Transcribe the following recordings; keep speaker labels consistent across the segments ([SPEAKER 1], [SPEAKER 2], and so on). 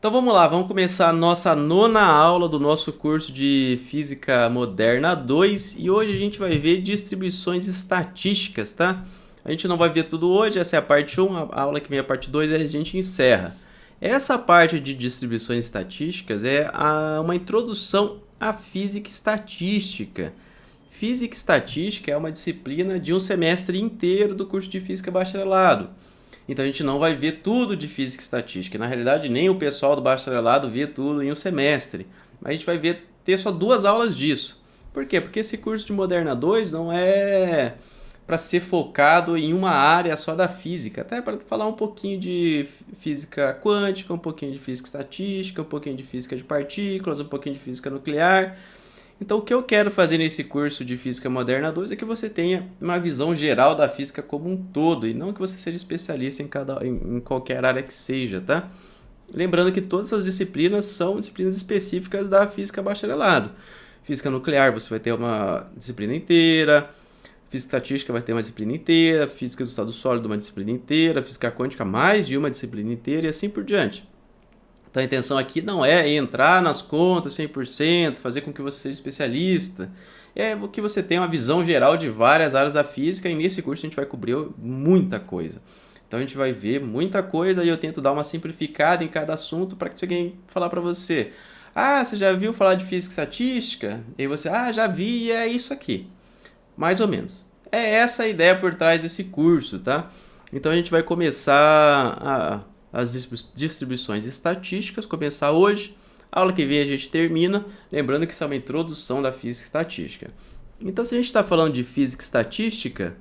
[SPEAKER 1] Então vamos lá, vamos começar a nossa nona aula do nosso curso de Física Moderna 2 e hoje a gente vai ver distribuições estatísticas, tá? A gente não vai ver tudo hoje, essa é a parte 1, a aula que vem a parte 2 a gente encerra. Essa parte de distribuições estatísticas é uma introdução à física estatística. Física estatística é uma disciplina de um semestre inteiro do curso de Física Bacharelado. Então a gente não vai ver tudo de física e estatística. Na realidade, nem o pessoal do bacharelado vê tudo em um semestre. Mas a gente vai ter só 2 aulas disso. Por quê? Porque esse curso de Moderna 2 não é para ser focado em uma área só da física. Até para falar um pouquinho de física quântica, um pouquinho de física estatística, um pouquinho de física de partículas, um pouquinho de física nuclear. Então, o que eu quero fazer nesse curso de Física Moderna 2 é que você tenha uma visão geral da física como um todo e não que você seja especialista em qualquer área que seja, tá? Lembrando que todas essas disciplinas são disciplinas específicas da física bacharelado. Física nuclear você vai ter uma disciplina inteira, física estatística vai ter uma disciplina inteira, física do estado sólido uma disciplina inteira, física quântica mais de uma disciplina inteira e assim por diante. Então a intenção aqui não é entrar nas contas 100%, fazer com que você seja especialista. É que você tenha uma visão geral de várias áreas da física e nesse curso a gente vai cobrir muita coisa. Então a gente vai ver muita coisa e eu tento dar uma simplificada em cada assunto para que se alguém falar para você: "Ah, você já viu falar de física estatística?" E aí você: "Ah, já vi e é isso aqui." Mais ou menos. É essa a ideia por trás desse curso, tá? Então a gente vai começar as distribuições estatísticas, começar hoje. A aula que vem a gente termina, lembrando que isso é uma introdução da física estatística. Então, se a gente está falando de física estatística,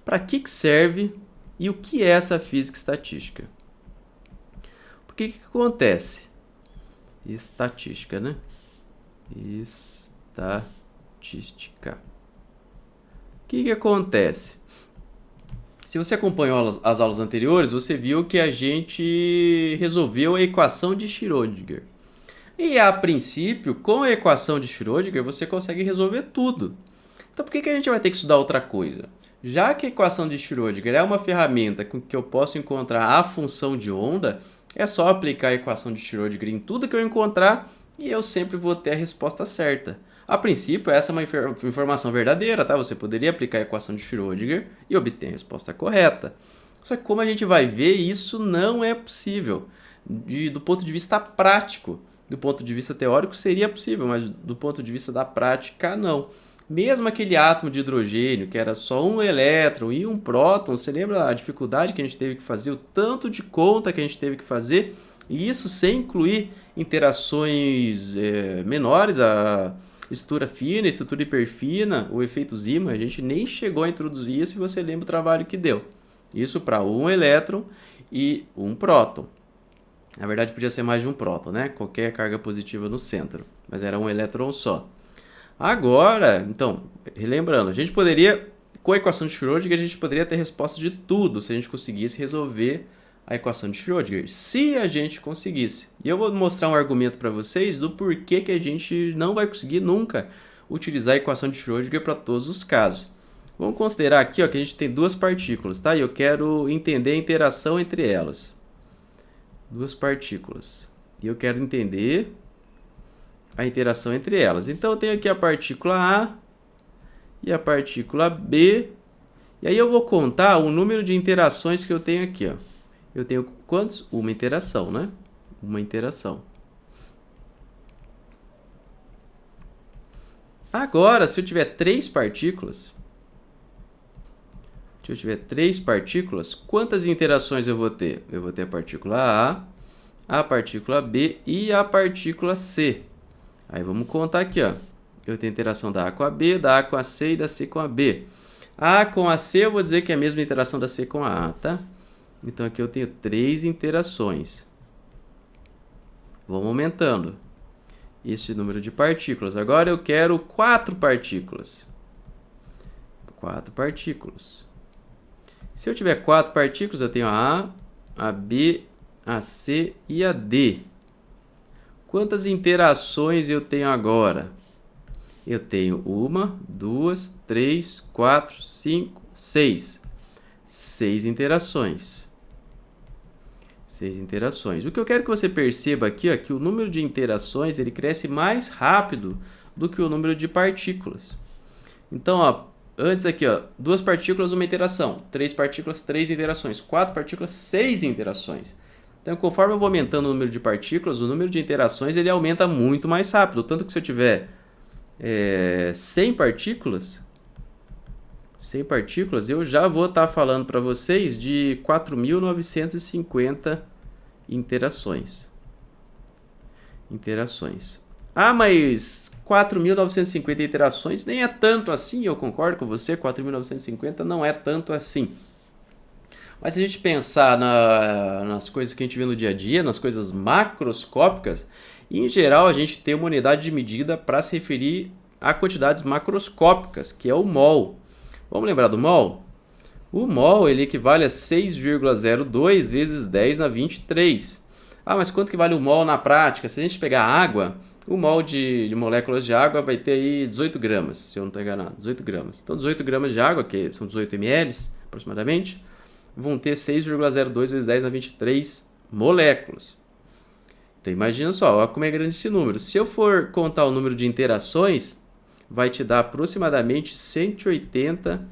[SPEAKER 1] para que serve e o que é essa física estatística? Porque o que acontece? Estatística, né? Estatística. O que acontece? Se você acompanhou as aulas anteriores, você viu que a gente resolveu a equação de Schrödinger. E a princípio, com a equação de Schrödinger, você consegue resolver tudo. Então por que a gente vai ter que estudar outra coisa? Já que a equação de Schrödinger é uma ferramenta com que eu posso encontrar a função de onda, é só aplicar a equação de Schrödinger em tudo que eu encontrar e eu sempre vou ter a resposta certa. A princípio, essa é uma informação verdadeira, tá? Você poderia aplicar a equação de Schrödinger e obter a resposta correta. Só que como a gente vai ver, isso não é possível do ponto de vista prático. Do ponto de vista teórico seria possível, mas do ponto de vista da prática, não. Mesmo aquele átomo de hidrogênio, que era só um elétron e um próton, você lembra a dificuldade que a gente teve que fazer, o tanto de conta que a gente teve que fazer, e isso sem incluir interações menores, a estrutura fina, estrutura hiperfina, o efeito Zeeman, a gente nem chegou a introduzir isso e você lembra o trabalho que deu. Isso para um elétron e um próton. Na verdade, podia ser mais de um próton, né? Qualquer carga positiva no centro, mas era um elétron só. Agora, então, relembrando, a gente poderia, com a equação de Schrödinger, a gente poderia ter resposta de tudo se a gente conseguisse resolver a equação de Schrödinger, se a gente conseguisse. E eu vou mostrar um argumento para vocês do porquê que a gente não vai conseguir nunca utilizar a equação de Schrödinger para todos os casos. Vamos considerar aqui ó, que a gente tem 2 partículas, tá? E eu quero entender a interação entre elas. 2 partículas. E eu quero entender a interação entre elas. Então eu tenho aqui a partícula A e a partícula B. E aí eu vou contar o número de interações que eu tenho aqui, ó. Eu tenho quantos? Uma interação, né? Uma interação. Agora, se eu tiver 3 partículas, quantas interações eu vou ter? Eu vou ter a partícula A partícula B e a partícula C. Aí vamos contar aqui, ó. Eu tenho interação da A com a B, da A com a C e da C com a B. A com a C eu vou dizer que é a mesma interação da C com a A, tá? Então aqui eu tenho 3 interações. Vamos aumentando esse número de partículas. Agora eu quero 4 partículas. 4 partículas. Se eu tiver 4 partículas, eu tenho a A, a B, a C e a D. Quantas interações eu tenho agora? Eu tenho 1, 2, 3, 4, 5, 6. 6 interações. 6 interações. O que eu quero que você perceba aqui é que o número de interações ele cresce mais rápido do que o número de partículas. Então, ó, antes aqui, ó, 2 partículas, uma interação. 3 partículas, 3 interações. 4 partículas, 6 interações. Então, conforme eu vou aumentando o número de partículas, o número de interações ele aumenta muito mais rápido. Tanto que se eu tiver 100 partículas, eu já vou estar falando para vocês de 4.950 interações. Ah, mas 4.950 interações nem é tanto assim, eu concordo com você, 4.950 não é tanto assim. Mas se a gente pensar nas coisas que a gente vê no dia a dia, nas coisas macroscópicas, em geral a gente tem uma unidade de medida para se referir a quantidades macroscópicas, que é o mol. Vamos lembrar do mol? O mol ele equivale a 6,02 vezes 10 na 23. Ah, mas quanto que vale o mol na prática? Se a gente pegar água, o mol de moléculas de água vai ter aí 18 gramas, se eu não estou enganado, 18 gramas. Então 18 gramas de água, que são 18 ml aproximadamente, vão ter 6,02 vezes 10 na 23 moléculas. Então imagina só, olha como é grande esse número. Se eu for contar o número de interações, vai te dar aproximadamente 180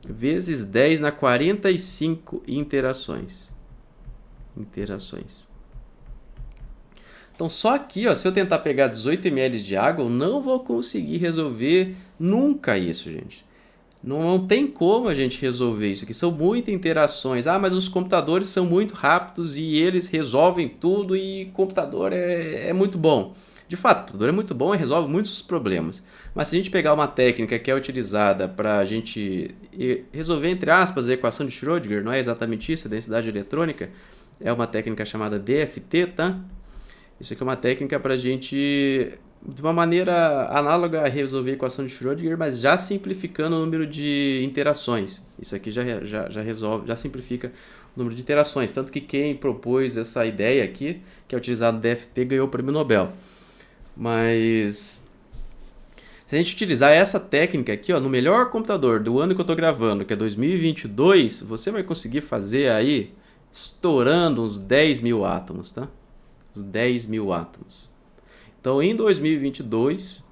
[SPEAKER 1] vezes 10 na 45 interações. Então só aqui, ó, se eu tentar pegar 18 ml de água, eu não vou conseguir resolver nunca isso, gente. Não tem como a gente resolver isso aqui, são muitas interações. Ah, mas os computadores são muito rápidos e eles resolvem tudo e computador é muito bom. De fato, o computador é muito bom e resolve muitos problemas. Mas se a gente pegar uma técnica que é utilizada para a gente resolver, entre aspas, a equação de Schrödinger, não é exatamente isso, a densidade eletrônica, é uma técnica chamada DFT, tá? Isso aqui é uma técnica para a gente, de uma maneira análoga a resolver a equação de Schrödinger, mas já simplificando o número de interações. Isso aqui já resolve, já simplifica o número de interações. Tanto que quem propôs essa ideia aqui, que é utilizado no DFT, ganhou o prêmio Nobel. Mas se a gente utilizar essa técnica aqui, ó, no melhor computador do ano que eu estou gravando, que é 2022, você vai conseguir fazer aí, estourando uns 10 mil átomos, tá? Os 10 mil átomos. Então, em 2022,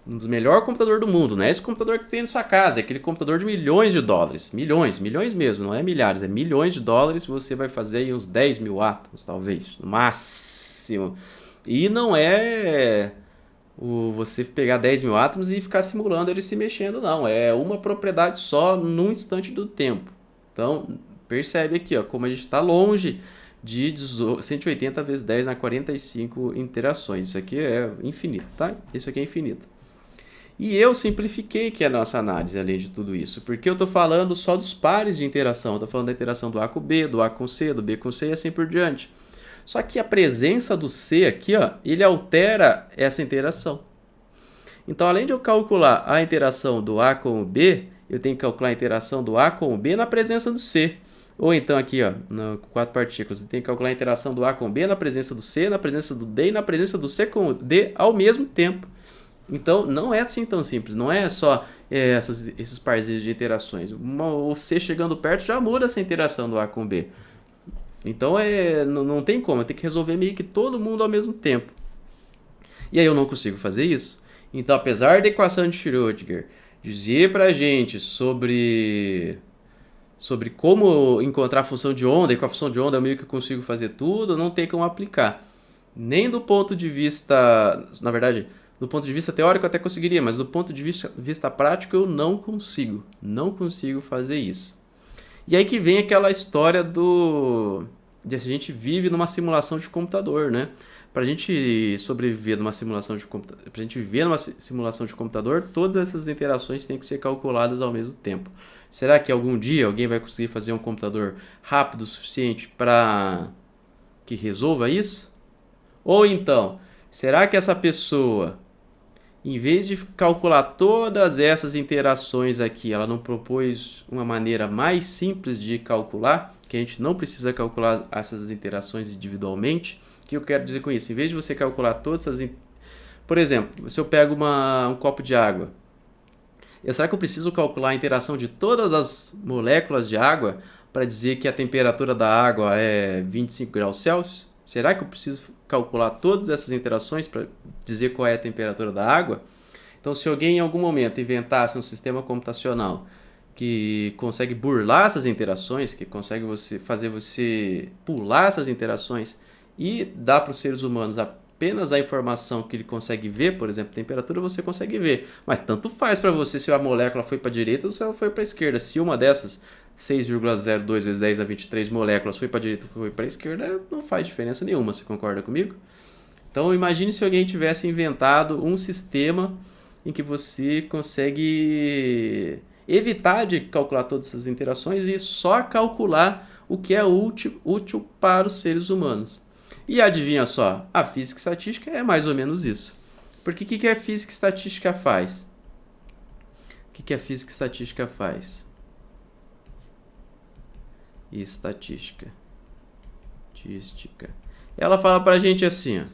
[SPEAKER 1] um dos melhores computadores do mundo, não é esse computador que tem na sua casa, é aquele computador de milhões de dólares. Milhões mesmo, não é milhares, é milhões de dólares. Você vai fazer aí uns 10 mil átomos, talvez, no máximo. E não é você pegar 10 mil átomos e ficar simulando ele se mexendo, não. É uma propriedade só num instante do tempo. Então, percebe aqui, ó, como a gente está longe de 180 vezes 10 na 45 interações. Isso aqui é infinito, tá? Isso aqui é infinito. E eu simplifiquei aqui a nossa análise, além de tudo isso, porque eu estou falando só dos pares de interação. Estou falando da interação do A com B, do A com C, do B com C e assim por diante. Só que a presença do C aqui, ó, ele altera essa interação. Então, além de eu calcular a interação do A com o B, eu tenho que calcular a interação do A com o B na presença do C. Ou então aqui, ó, com 4 partículas, eu tenho que calcular a interação do A com o B na presença do C, na presença do D e na presença do C com o D ao mesmo tempo. Então, não é assim tão simples, não é só esses parzinhos de interações. O C chegando perto já muda essa interação do A com o B. Então, não tem como, eu tenho que resolver meio que todo mundo ao mesmo tempo. E aí eu não consigo fazer isso. Então, apesar da equação de Schrödinger dizer pra gente sobre como encontrar a função de onda, e com a função de onda eu meio que consigo fazer tudo, não tem como aplicar. Nem do ponto de vista, na verdade, do ponto de vista teórico eu até conseguiria, mas do ponto de vista prático eu não consigo fazer isso. E aí que vem aquela história de a gente vive numa simulação de computador, né? Para a gente sobreviver numa simulação de computador, para a gente viver numa simulação de computador, todas essas interações têm que ser calculadas ao mesmo tempo. Será que algum dia alguém vai conseguir fazer um computador rápido o suficiente para que resolva isso? Ou então, será que essa pessoa, em vez de calcular todas essas interações aqui, ela não propôs uma maneira mais simples de calcular, que a gente não precisa calcular essas interações individualmente? O que eu quero dizer com isso? Em vez de você calcular todas essas... Por exemplo, se eu pego um copo de água, será que eu preciso calcular a interação de todas as moléculas de água para dizer que a temperatura da água é 25 graus Celsius? Será que eu preciso calcular todas essas interações para dizer qual é a temperatura da água? Então, se alguém em algum momento inventasse um sistema computacional que consegue burlar essas interações, que consegue fazer você pular essas interações e dar para os seres humanos apenas a informação que ele consegue ver, por exemplo, temperatura você consegue ver, mas tanto faz para você se a molécula foi para a direita ou se ela foi para a esquerda. Se uma dessas 6,02 vezes 10 a 23 moléculas foi para a direita ou foi para a esquerda, não faz diferença nenhuma, você concorda comigo? Então imagine se alguém tivesse inventado um sistema em que você consegue evitar de calcular todas essas interações e só calcular o que é útil para os seres humanos. E adivinha só, a física estatística é mais ou menos isso. Porque o que a física estatística faz? O que a física estatística faz? Estatística. Ela fala pra gente assim, ó.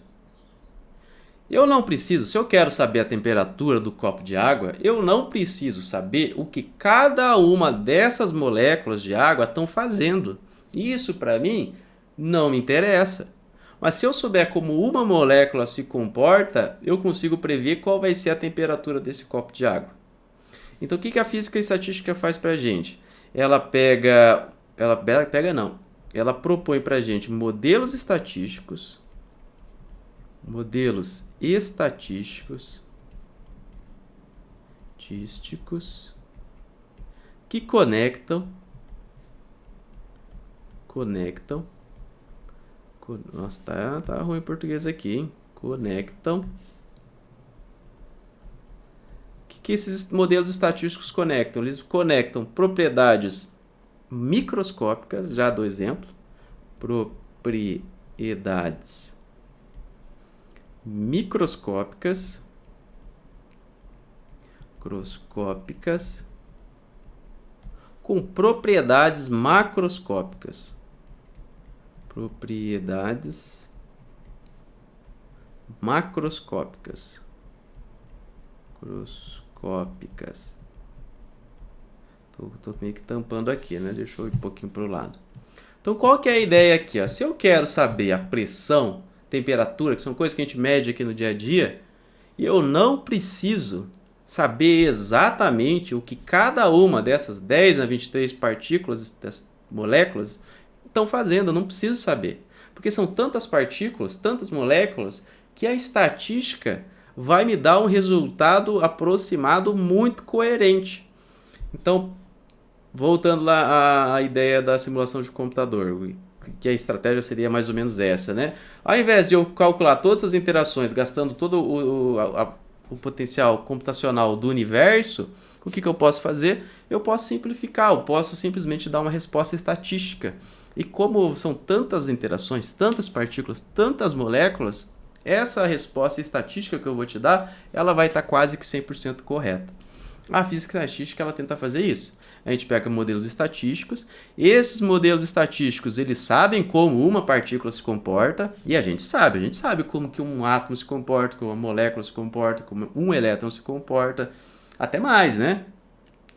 [SPEAKER 1] Eu não preciso, se eu quero saber a temperatura do copo de água, eu não preciso saber o que cada uma dessas moléculas de água estão fazendo. Isso para mim não me interessa. Mas se eu souber como uma molécula se comporta, eu consigo prever qual vai ser a temperatura desse copo de água. Então o que a física estatística faz para a gente? Ela propõe para a gente modelos estatísticos que conectam. Nossa, tá ruim em português aqui, hein? Conectam. O que esses modelos estatísticos conectam? Eles conectam propriedades microscópicas, já dou exemplo. Propriedades microscópicas com propriedades macroscópicas. Propriedades macroscópicas. Tô meio que tampando aqui, né? Deixa eu ir um pouquinho para o lado. Então, qual que é a ideia aqui? Ó? Se eu quero saber a pressão, temperatura, que são coisas que a gente mede aqui no dia a dia, e eu não preciso saber exatamente o que cada uma dessas 10 a 23 partículas, dessas moléculas, estão fazendo, eu não preciso saber. Porque são tantas partículas, tantas moléculas, que a estatística vai me dar um resultado aproximado muito coerente. Então, voltando lá à ideia da simulação de computador, que a estratégia seria mais ou menos essa, né? Ao invés de eu calcular todas as interações, gastando todo o potencial computacional do universo, o que eu posso fazer? Eu posso simplificar, eu posso simplesmente dar uma resposta estatística. E como são tantas interações, tantas partículas, tantas moléculas, essa resposta estatística que eu vou te dar, ela vai estar quase que 100% correta. A física estatística ela tenta fazer isso. A gente pega modelos estatísticos, esses modelos estatísticos eles sabem como uma partícula se comporta, e a gente sabe como que um átomo se comporta, como uma molécula se comporta, como um elétron se comporta, até mais, né?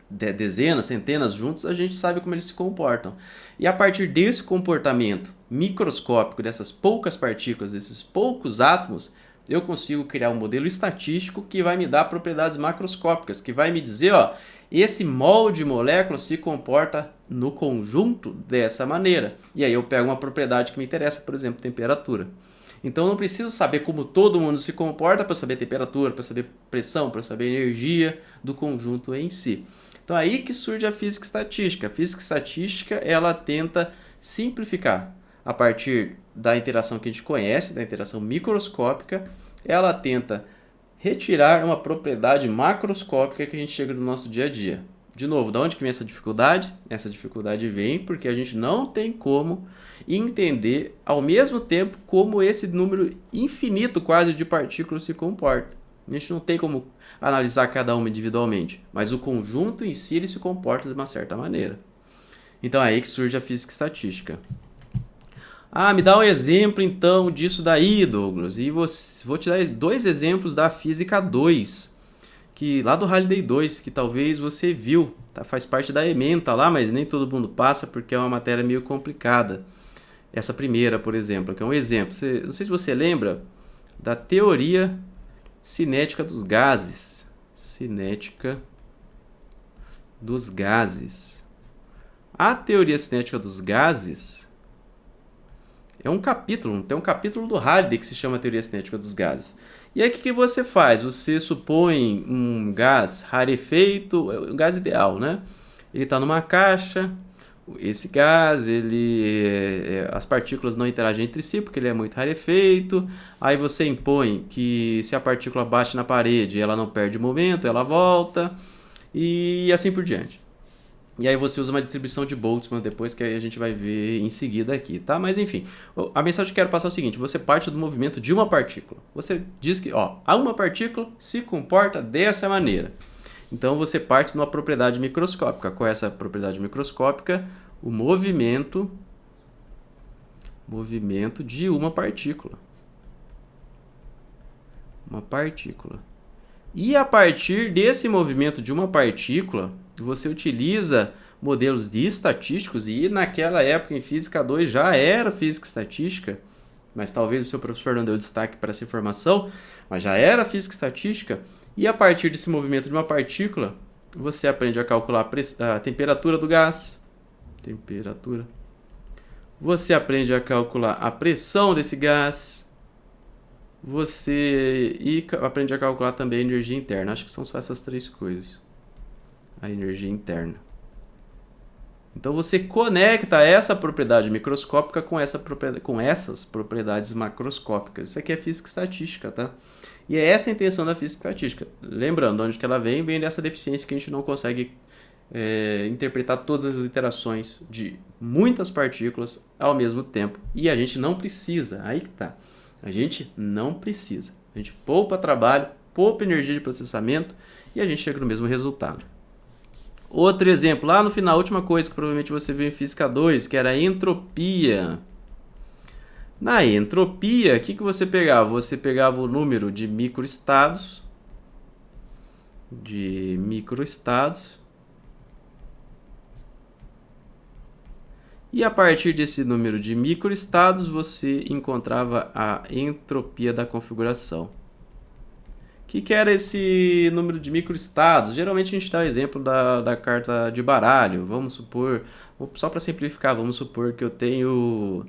[SPEAKER 1] Dezenas, centenas juntos, a gente sabe como eles se comportam. E a partir desse comportamento microscópico, dessas poucas partículas, desses poucos átomos, eu consigo criar um modelo estatístico que vai me dar propriedades macroscópicas, que vai me dizer, ó, esse molde de molécula se comporta no conjunto dessa maneira. E aí eu pego uma propriedade que me interessa, por exemplo, temperatura. Então eu não preciso saber como todo mundo se comporta para saber temperatura, para saber pressão, para saber energia do conjunto em si. Então aí que surge a física estatística. A física estatística ela tenta simplificar a partir da interação que a gente conhece, da interação microscópica, ela tenta retirar uma propriedade macroscópica que a gente chega no nosso dia a dia. De novo, de onde que vem essa dificuldade? Essa dificuldade vem porque a gente não tem como entender ao mesmo tempo como esse número infinito quase de partículas se comporta. A gente não tem como analisar cada uma individualmente, mas o conjunto em si ele se comporta de uma certa maneira. Então é aí que surge a física estatística. Ah, me dá um exemplo então disso daí, Douglas. E vou te dar 2 exemplos da física 2, que lá do Halliday 2, que talvez você viu, tá? Faz parte da ementa lá, mas nem todo mundo passa porque é uma matéria meio complicada. Essa primeira, por exemplo, que é um exemplo. Não sei se você lembra da teoria cinética dos gases. Cinética dos gases. A teoria cinética dos gases é um capítulo, tem um capítulo do Halliday que se chama teoria cinética dos gases. E aí o que você faz? Você supõe um gás rarefeito, um gás ideal, né? Ele está numa caixa, esse gás, as partículas não interagem entre si porque ele é muito rarefeito. Aí você impõe que se a partícula bate na parede, ela não perde momento, ela volta e assim por diante. E aí você usa uma distribuição de Boltzmann depois, que aí a gente vai ver em seguida aqui, tá? Mas enfim, a mensagem que eu quero passar é o seguinte: você parte do movimento de uma partícula. Você diz que, uma partícula se comporta dessa maneira. Então você parte de uma propriedade microscópica. Qual é essa propriedade microscópica? O movimento de uma partícula. Uma partícula. E a partir desse movimento de uma partícula, você utiliza modelos estatísticos, e naquela época em Física 2 já era Física Estatística, mas talvez o seu professor não deu destaque para essa informação, mas já era Física Estatística, e a partir desse movimento de uma partícula, você aprende a calcular a temperatura do gás, você aprende a calcular a pressão desse gás, você aprende a calcular também a energia interna. Acho que são só essas três coisas. A energia interna. Então você conecta essa propriedade microscópica com essas propriedades macroscópicas. Isso aqui é física estatística, tá? E é essa a intenção da física estatística. Lembrando, onde que ela vem dessa deficiência que a gente não consegue interpretar todas as interações de muitas partículas ao mesmo tempo. E a gente não precisa, aí que tá. A gente não precisa. A gente poupa trabalho, poupa energia de processamento e a gente chega no mesmo resultado. Outro exemplo, lá no final, a última coisa que provavelmente você viu em Física 2, que era a entropia. Na entropia, o que você pegava? Você pegava o número de microestados, e a partir desse número de microestados, você encontrava a entropia da configuração. O que era esse número de microestados? Geralmente a gente dá o exemplo da carta de baralho. Vamos supor, só para simplificar, vamos supor que eu tenho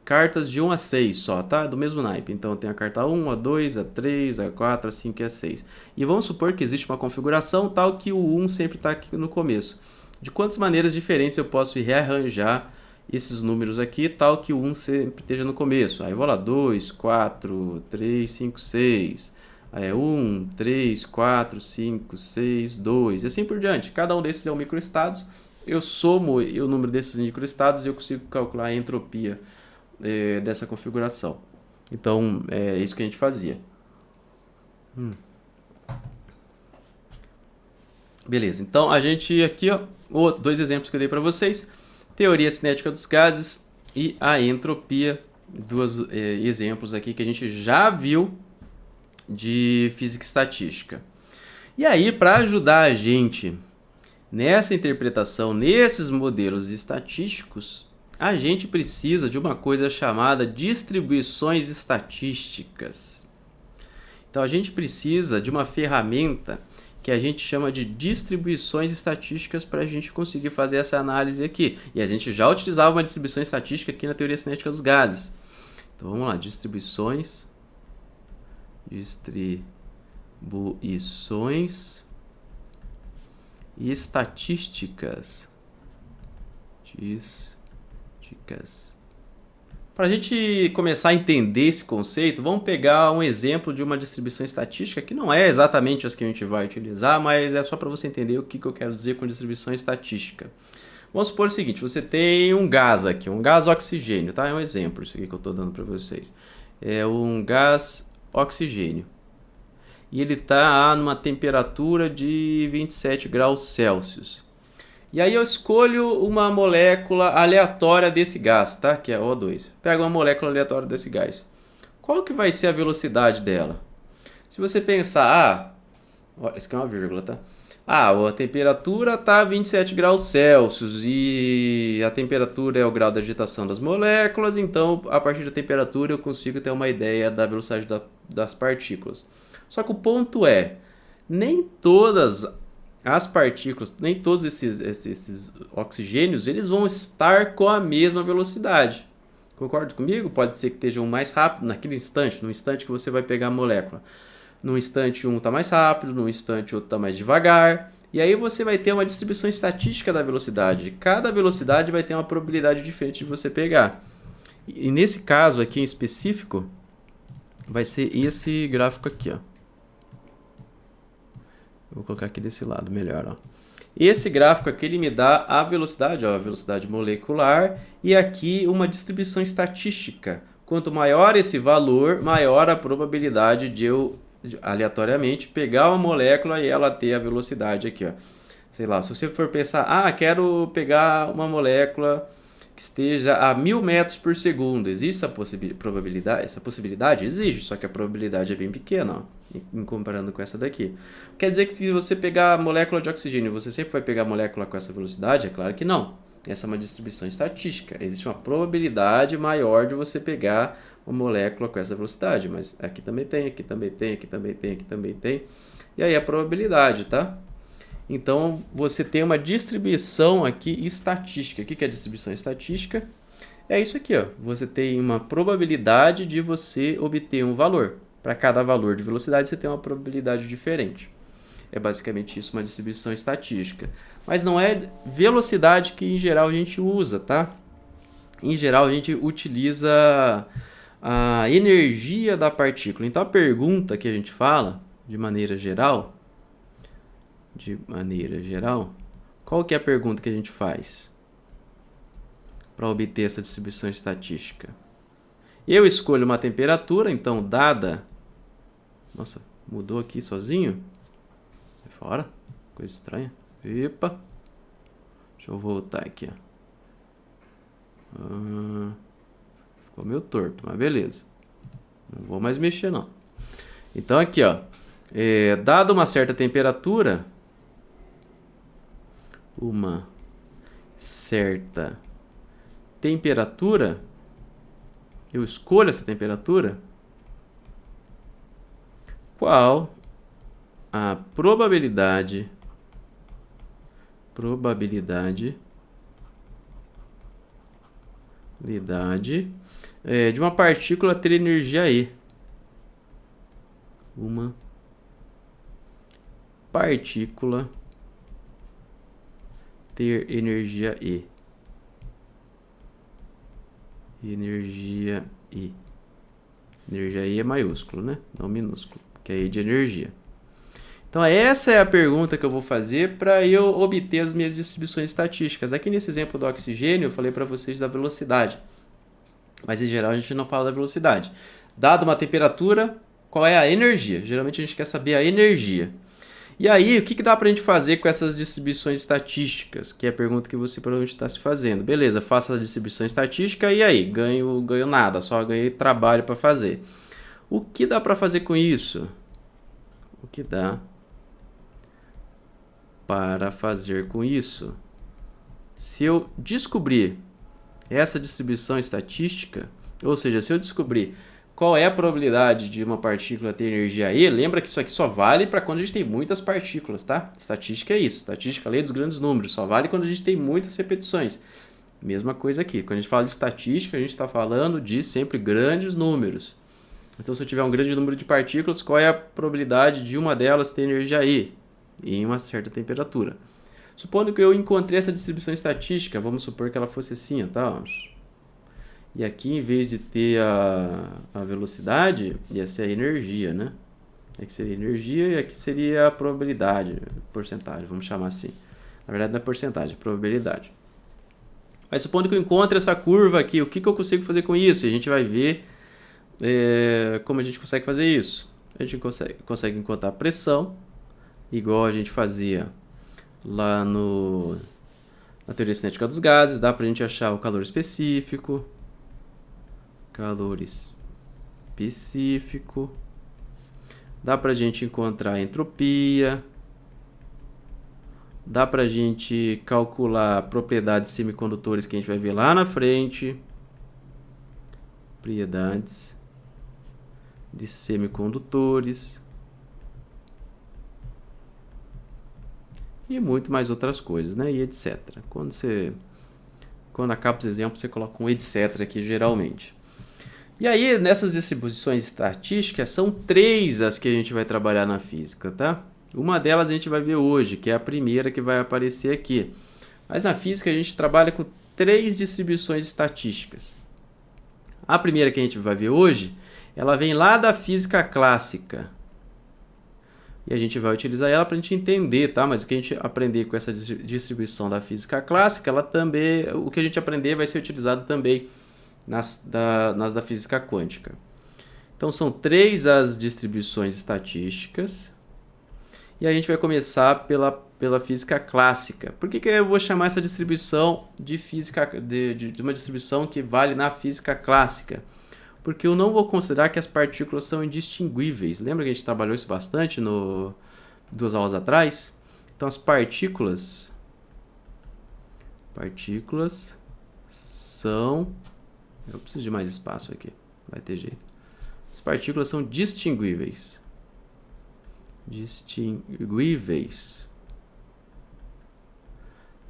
[SPEAKER 1] cartas de 1 a 6 só, tá? Do mesmo naipe. Então eu tenho a carta 1, a 2, a 3, a 4, a 5 e a 6. E vamos supor que existe uma configuração tal que o 1 sempre está aqui no começo. De quantas maneiras diferentes eu posso rearranjar esses números aqui, tal que o 1 sempre esteja no começo? Aí eu vou lá, 2, 4, 3, 5, 6. Aí é 1, 3, 4, 5, 6, 2, e assim por diante. Cada um desses é um microestados. Eu somo o número desses microestados e eu consigo calcular a entropia dessa configuração. Então, é isso que a gente fazia. Beleza, então a gente aqui, dois exemplos que eu dei para vocês. Teoria cinética dos gases e a entropia. Dois exemplos aqui que a gente já viu de física estatística. E aí, para ajudar a gente nessa interpretação, nesses modelos estatísticos, a gente precisa de uma coisa chamada distribuições estatísticas. Então, a gente precisa de uma ferramenta que a gente chama de distribuições estatísticas para a gente conseguir fazer essa análise aqui. E a gente já utilizava uma distribuição estatística aqui na teoria cinética dos gases. Então, vamos lá, distribuições estatísticas. Para a gente começar a entender esse conceito, vamos pegar um exemplo de uma distribuição estatística que não é exatamente as que a gente vai utilizar, mas é só para você entender o que eu quero dizer com distribuição estatística. Vamos supor o seguinte, você tem um gás aqui, um gás oxigênio, tá? É um exemplo isso aqui que eu estou dando para vocês. É um gás oxigênio. E ele está numa temperatura de 27 graus Celsius. E aí eu escolho uma molécula aleatória desse gás, tá? Que é O2. Pego uma molécula aleatória desse gás. Qual que vai ser a velocidade dela? Se você pensar, Ó, isso aqui é uma vírgula, tá? Ah, a temperatura tá 27 graus Celsius e a temperatura é o grau de agitação das moléculas, então a partir da temperatura eu consigo ter uma ideia da velocidade das partículas. Só que o ponto é, nem todas as partículas, nem todos esses oxigênios, eles vão estar com a mesma velocidade. Concorda comigo? Pode ser que estejam mais rápido naquele instante, no instante que você vai pegar a molécula. Num instante um está mais rápido, num instante outro está mais devagar. E aí você vai ter uma distribuição estatística da velocidade. Cada velocidade vai ter uma probabilidade diferente de você pegar. E nesse caso aqui em específico, vai ser esse gráfico aqui, ó. Vou colocar aqui desse lado, melhor, ó. Esse gráfico aqui ele me dá a velocidade, ó, a velocidade molecular, e aqui uma distribuição estatística. Quanto maior esse valor, maior a probabilidade de eu aleatoriamente pegar uma molécula e ela ter a velocidade aqui, ó. Sei lá, se você for pensar, quero pegar uma molécula que esteja a 1000 metros por segundo. Existe essa probabilidade? Essa possibilidade existe, só que a probabilidade é bem pequena, ó, em comparando com essa daqui. Quer dizer que se você pegar a molécula de oxigênio, você sempre vai pegar a molécula com essa velocidade? É claro que não. Essa é uma distribuição estatística. Existe uma probabilidade maior de você pegar uma molécula com essa velocidade, mas aqui também tem, aqui também tem, aqui também tem, aqui também tem. E aí a probabilidade, tá? Então, você tem uma distribuição aqui estatística. O que é a distribuição estatística? É isso aqui, ó. Você tem uma probabilidade de você obter um valor. Para cada valor de velocidade, você tem uma probabilidade diferente. É basicamente isso, uma distribuição estatística. Mas não é velocidade que, em geral, a gente usa, tá? Em geral, a gente utiliza a energia da partícula. Então, a pergunta que a gente fala, de maneira geral, qual que é a pergunta que a gente faz para obter essa distribuição estatística? Eu escolho uma temperatura, então, dada... Nossa, mudou aqui sozinho? Sai fora, coisa estranha. Epa. Deixa eu voltar aqui, ó. Ficou meio torto, mas beleza. Não vou mais mexer, não. Então, aqui, ó. Dada uma certa temperatura... eu escolho essa temperatura, qual a probabilidade de uma partícula ter energia E. Uma partícula ter energia E. Energia E é maiúsculo, né? Não minúsculo, que é E de energia. Então, essa é a pergunta que eu vou fazer para eu obter as minhas distribuições estatísticas. Aqui nesse exemplo do oxigênio, eu falei para vocês da velocidade. Mas, em geral, a gente não fala da velocidade. Dada uma temperatura, qual é a energia? Geralmente, a gente quer saber a energia. E aí, o que dá para a gente fazer com essas distribuições estatísticas? Que é a pergunta que você provavelmente está se fazendo. Beleza, faço a distribuição estatística e aí? Ganho nada, só ganhei trabalho para fazer. O que dá para fazer com isso? O que dá para fazer com isso? Se eu descobrir essa distribuição estatística, ou seja, se eu descobrir qual é a probabilidade de uma partícula ter energia E, lembra que isso aqui só vale para quando a gente tem muitas partículas, tá? Estatística é isso, estatística é a lei dos grandes números, só vale quando a gente tem muitas repetições. Mesma coisa aqui, quando a gente fala de estatística, a gente está falando de sempre grandes números. Então, se eu tiver um grande número de partículas, qual é a probabilidade de uma delas ter energia E em uma certa temperatura? Supondo que eu encontrei essa distribuição estatística, vamos supor que ela fosse assim, tá? E aqui, em vez de ter a velocidade, ia ser a energia, né? Aqui seria energia e aqui seria a probabilidade, porcentagem, vamos chamar assim. Na verdade, não é porcentagem, é probabilidade. Mas supondo que eu encontre essa curva aqui, o que eu consigo fazer com isso? E a gente vai ver como a gente consegue fazer isso. A gente consegue encontrar a pressão, igual a gente fazia lá na teoria cinética dos gases. Dá pra gente achar o calor específico. Dá para a gente encontrar a entropia. Dá para a gente calcular propriedades semicondutores que a gente vai ver lá na frente. Propriedades de semicondutores. E muito mais outras coisas, né? E etc. Quando acaba os exemplos, você coloca um etc aqui, geralmente. E aí, nessas distribuições estatísticas, são 3 as que a gente vai trabalhar na física, tá? Uma delas a gente vai ver hoje, que é a primeira que vai aparecer aqui. Mas na física a gente trabalha com 3 distribuições estatísticas. A primeira que a gente vai ver hoje, ela vem lá da física clássica. E a gente vai utilizar ela para a gente entender, tá? Mas o que a gente aprender com essa distribuição da física clássica, ela também, o que a gente aprender vai ser utilizado também nas da física quântica. Então são 3 as distribuições estatísticas. E a gente vai começar pela física clássica. Por que eu vou chamar essa distribuição de física de uma distribuição que vale na física clássica? Porque eu não vou considerar que as partículas são indistinguíveis. Lembra que a gente trabalhou isso bastante 2 aulas atrás? Então as partículas são... Eu preciso de mais espaço aqui, vai ter jeito. As partículas são distinguíveis.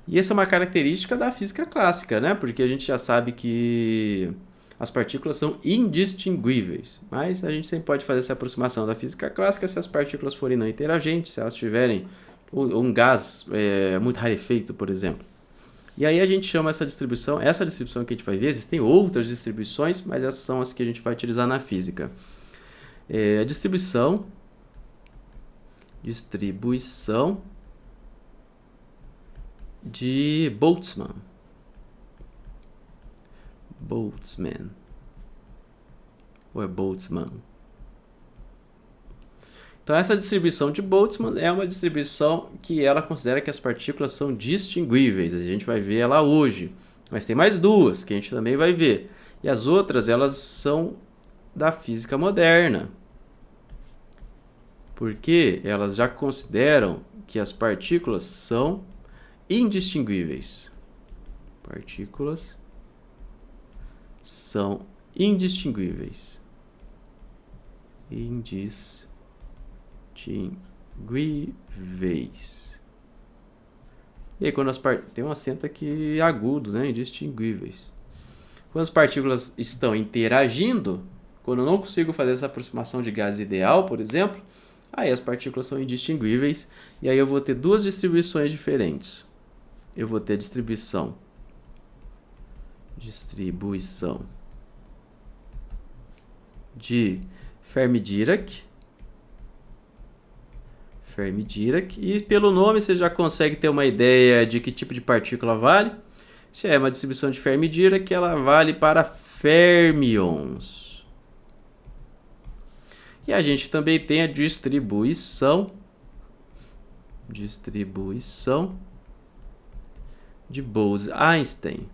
[SPEAKER 1] E essa é uma característica da física clássica, né? Porque a gente já sabe que as partículas são indistinguíveis. Mas a gente sempre pode fazer essa aproximação da física clássica se as partículas forem não interagentes, se elas tiverem um gás muito rarefeito, por exemplo. E aí a gente chama essa distribuição que a gente vai ver, existem outras distribuições, mas essas são as que a gente vai utilizar na física. A distribuição de Boltzmann. Ou é Boltzmann? Então essa distribuição de Boltzmann é uma distribuição que ela considera que as partículas são distinguíveis. A gente vai ver ela hoje. Mas tem mais 2 que a gente também vai ver. E as outras, elas são da física moderna. Porque elas já consideram que as partículas são indistinguíveis. Partículas são indistinguíveis. E aí quando tem um acento aqui agudo, né? Indistinguíveis. Quando as partículas estão interagindo, quando eu não consigo fazer essa aproximação de gás ideal, por exemplo, aí as partículas são indistinguíveis e aí eu vou ter 2 distribuições diferentes. Eu vou ter a distribuição de Fermi-Dirac. E pelo nome você já consegue ter uma ideia de que tipo de partícula vale. Se é uma distribuição de Fermi-Dirac, ela vale para férmions. E a gente também tem a distribuição de Bose-Einstein.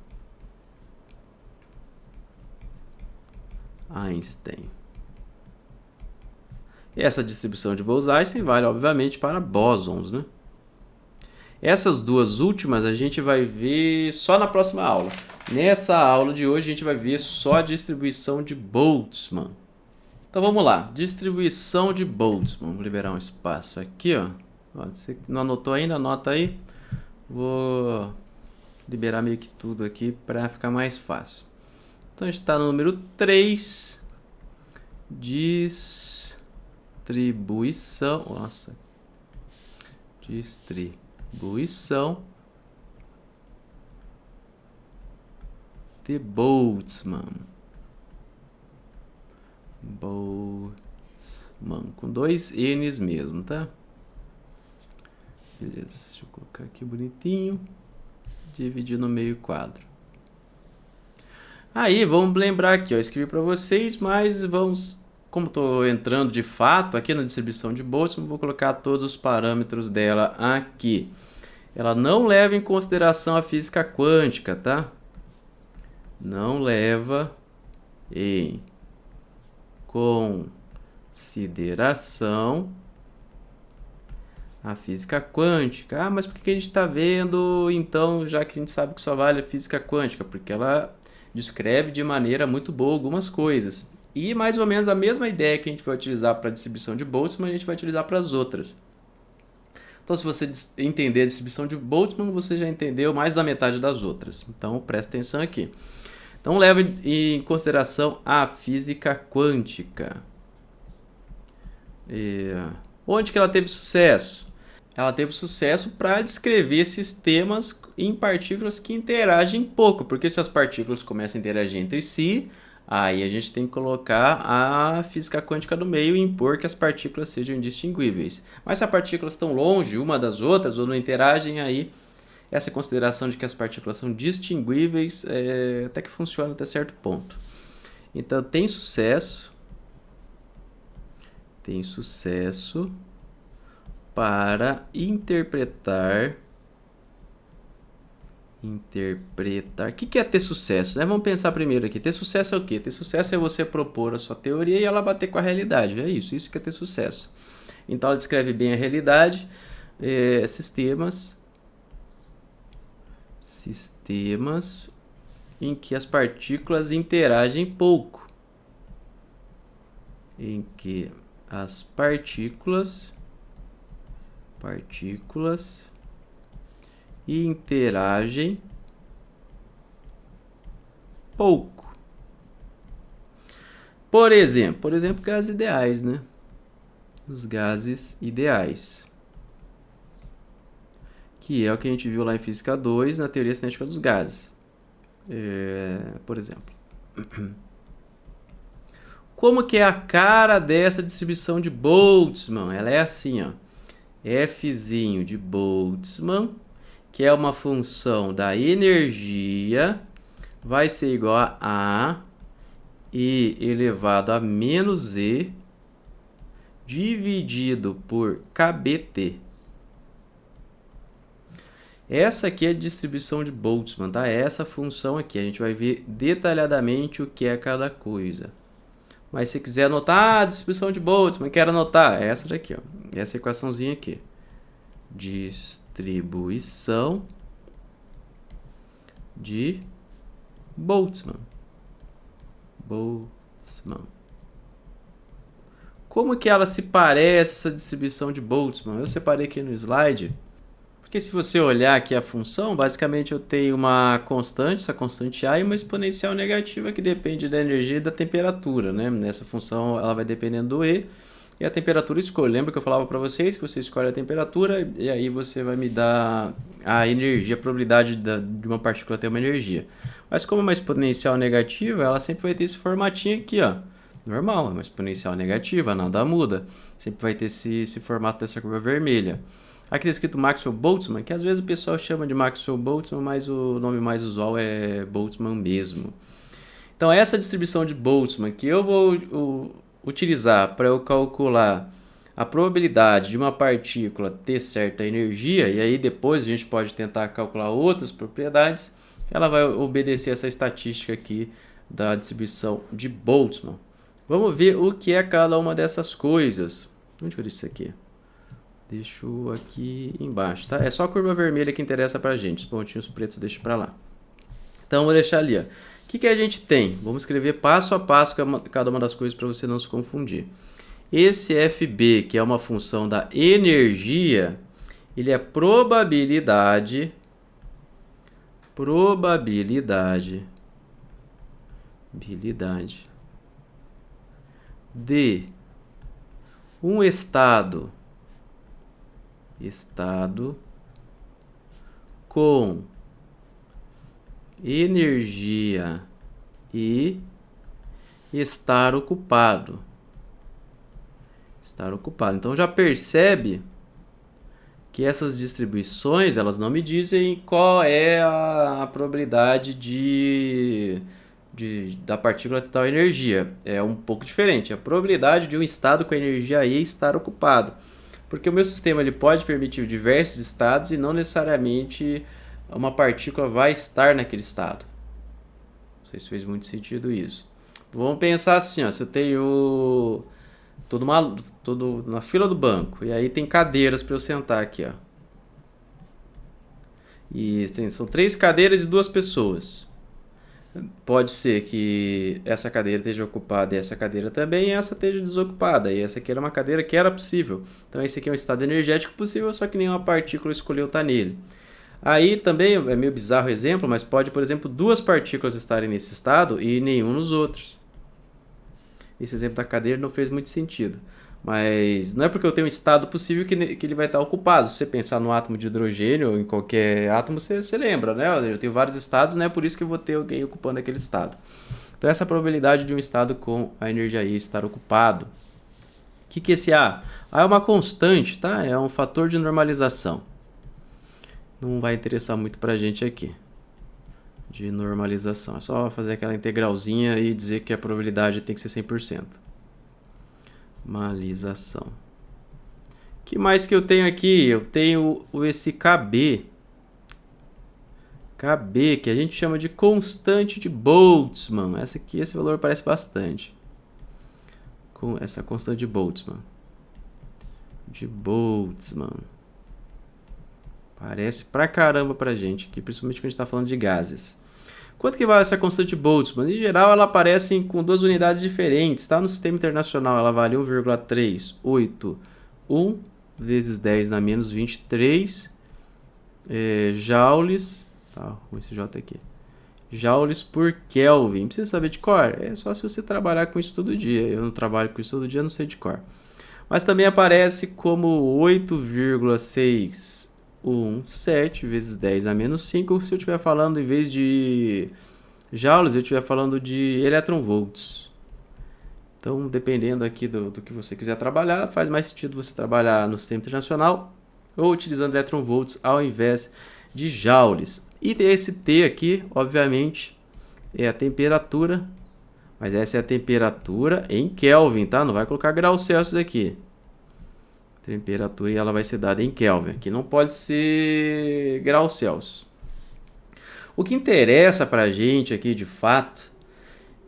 [SPEAKER 1] Essa distribuição de Bose-Einstein vale, obviamente, para bósons, né? Essas 2 últimas a gente vai ver só na próxima aula. Nessa aula de hoje a gente vai ver só a distribuição de Boltzmann. Então vamos lá, distribuição de Boltzmann. Vou liberar um espaço aqui, ó. Você não anotou ainda, anota aí. Vou liberar meio que tudo aqui para ficar mais fácil. Então a gente está no número 3. Distribuição de Boltzmann. Com 2 N's mesmo, tá? Beleza, deixa eu colocar aqui bonitinho. Dividir no meio quadro. Aí, vamos lembrar aqui, ó, eu escrevi para vocês, mas como estou entrando de fato aqui na distribuição de Boltzmann, vou colocar todos os parâmetros dela aqui. Ela não leva em consideração a física quântica, tá? Não leva em consideração a física quântica. Ah, mas por que a gente está vendo, então, já que a gente sabe que só vale a física quântica? Porque ela descreve de maneira muito boa algumas coisas. E mais ou menos a mesma ideia que a gente vai utilizar para a distribuição de Boltzmann, a gente vai utilizar para as outras. Então, se você entender a distribuição de Boltzmann, você já entendeu mais da metade das outras. Então, presta atenção aqui. Então, leve em consideração a física quântica. Onde que ela teve sucesso? Ela teve sucesso para descrever sistemas em partículas que interagem pouco, porque se as partículas começam a interagir entre si, aí a gente tem que colocar a física quântica no meio e impor que as partículas sejam indistinguíveis. Mas se as partículas estão longe uma das outras ou não interagem, aí essa consideração de que as partículas são distinguíveis até que funciona até certo ponto. Então tem sucesso para interpretar. O que é ter sucesso? Vamos pensar primeiro aqui. Ter sucesso é o quê? Ter sucesso é você propor a sua teoria e ela bater com a realidade. É isso que é ter sucesso. Então ela descreve bem a realidade. Sistemas em que as partículas interagem pouco. Em que as partículas interagem pouco. Por exemplo, gases ideais, né? Os gases ideais. Que é o que a gente viu lá em Física 2, na teoria cinética dos gases. Por exemplo. Como que é a cara dessa distribuição de Boltzmann? Ela é assim, ó. Fzinho de Boltzmann, que é uma função da energia, vai ser igual a E elevado a menos E dividido por kBt. Essa aqui é a distribuição de Boltzmann, tá? Essa função aqui, a gente vai ver detalhadamente o que é cada coisa. Mas se quiser anotar a distribuição de Boltzmann, quero anotar essa daqui, ó. Essa equaçãozinha aqui. Distribuição de Boltzmann. Como que ela se parece, essa distribuição de Boltzmann? Eu separei aqui no slide. Porque se você olhar aqui a função, basicamente eu tenho uma constante, essa constante A, e uma exponencial negativa que depende da energia e da temperatura, né? Nessa função ela vai dependendo do E e a temperatura escolhe. Lembra que eu falava para vocês que você escolhe a temperatura e aí você vai me dar a energia, a probabilidade de uma partícula ter uma energia. Mas como é uma exponencial negativa, ela sempre vai ter esse formatinho aqui, ó. Normal, é uma exponencial negativa, nada muda. Sempre vai ter esse formato dessa curva vermelha. Aqui está escrito Maxwell-Boltzmann, que às vezes o pessoal chama de Maxwell-Boltzmann, mas o nome mais usual é Boltzmann mesmo. Então, essa distribuição de Boltzmann que eu vou utilizar para eu calcular a probabilidade de uma partícula ter certa energia, e aí depois a gente pode tentar calcular outras propriedades, ela vai obedecer essa estatística aqui da distribuição de Boltzmann. Vamos ver o que é cada uma dessas coisas. Onde que eu deixo isso aqui? Deixo aqui embaixo, tá? É só a curva vermelha que interessa pra gente. Os pontinhos pretos deixo pra lá. Então, vou deixar ali, ó. O que a gente tem? Vamos escrever passo a passo cada uma das coisas para você não se confundir. Esse FB, que é uma função da energia, ele é probabilidade de um estado com energia e estar ocupado. Então já percebe que essas distribuições, elas não me dizem qual é a probabilidade da partícula ter tal energia. É um pouco diferente. A probabilidade de um estado com energia E estar ocupado. Porque o meu sistema ele pode permitir diversos estados e não necessariamente uma partícula vai estar naquele estado. Não sei se fez muito sentido isso. Vamos pensar assim, ó, se eu tenho tô na fila do banco. E aí tem cadeiras para eu sentar aqui, ó. E são 3 cadeiras e 2 pessoas. Pode ser que essa cadeira esteja ocupada e essa cadeira também, e essa esteja desocupada. E essa aqui era uma cadeira que era possível. Então esse aqui é um estado energético possível, só que nenhuma partícula escolheu estar nele. Aí também é meio bizarro o exemplo, mas pode, por exemplo, 2 partículas estarem nesse estado e nenhum nos outros. Esse exemplo da cadeira não fez muito sentido. Mas não é porque eu tenho um estado possível que ele vai estar ocupado. Se você pensar no átomo de hidrogênio ou em qualquer átomo, você lembra, né? Eu tenho vários estados, não é por isso que eu vou ter alguém ocupando aquele estado. Então essa é a probabilidade de um estado com a energia I estar ocupado. O que é esse A? A é uma constante, tá? É um fator de normalização. Não vai interessar muito pra gente aqui. De normalização. É só fazer aquela integralzinha e dizer que a probabilidade tem que ser 100%. Normalização. O que mais que eu tenho aqui? Eu tenho esse KB. KB, que a gente chama de constante de Boltzmann. Esse valor parece bastante. Com essa constante de Boltzmann. Parece pra caramba pra gente aqui, principalmente quando a gente está falando de gases. Quanto que vale essa constante de Boltzmann? Em geral, ela aparece com 2 unidades diferentes. Tá? No sistema internacional, ela vale 1,381 vezes 10 na menos 23 joules. Tá, esse J aqui. Joules por Kelvin. Precisa saber de cor? É só se você trabalhar com isso todo dia. Eu não trabalho com isso todo dia, não sei de cor. Mas também aparece como 8,617 vezes 10 a menos 5, se eu estiver falando, em vez de joules, eu estiver falando de eletronvolts. Então, dependendo aqui do que você quiser trabalhar, faz mais sentido você trabalhar no sistema internacional ou utilizando eletronvolts ao invés de joules. E esse T aqui, obviamente, é a temperatura, mas essa é a temperatura em Kelvin, tá? Não vai colocar graus Celsius aqui. Temperatura, e ela vai ser dada em Kelvin. Aqui não pode ser graus Celsius. O que interessa para a gente aqui, de fato,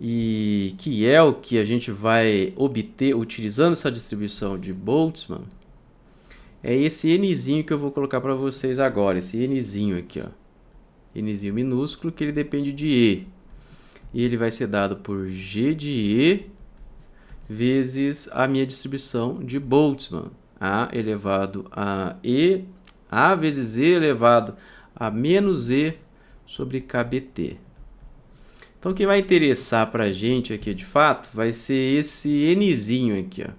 [SPEAKER 1] e que é o que a gente vai obter utilizando essa distribuição de Boltzmann, é esse Nzinho que eu vou colocar para vocês agora. Esse Nzinho aqui, ó. Nzinho minúsculo, que ele depende de E. E ele vai ser dado por G de E vezes a minha distribuição de Boltzmann. A elevado a E, A vezes E elevado a menos E sobre KBT. Então, o que vai interessar para a gente aqui, de fato, vai ser esse Nzinho aqui, ó.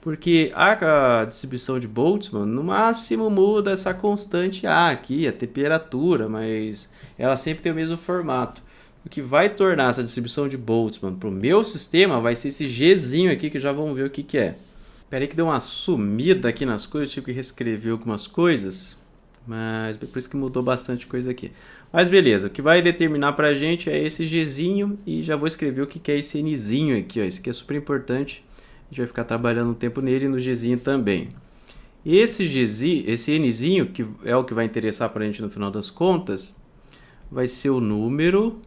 [SPEAKER 1] Porque a distribuição de Boltzmann, no máximo, muda essa constante A aqui, a temperatura, mas ela sempre tem o mesmo formato. O que vai tornar essa distribuição de Boltzmann para o meu sistema vai ser esse Gzinho aqui, que já vamos ver o que é. Espera aí que deu uma sumida aqui nas coisas, eu tive que reescrever algumas coisas, mas por isso que mudou bastante coisa aqui. Mas beleza, o que vai determinar pra gente é esse Gzinho, e já vou escrever o que é esse Nzinho aqui, ó. Esse aqui é super importante, a gente vai ficar trabalhando um tempo nele e no Gzinho também. E esse Nzinho, que é o que vai interessar pra gente no final das contas, vai ser o número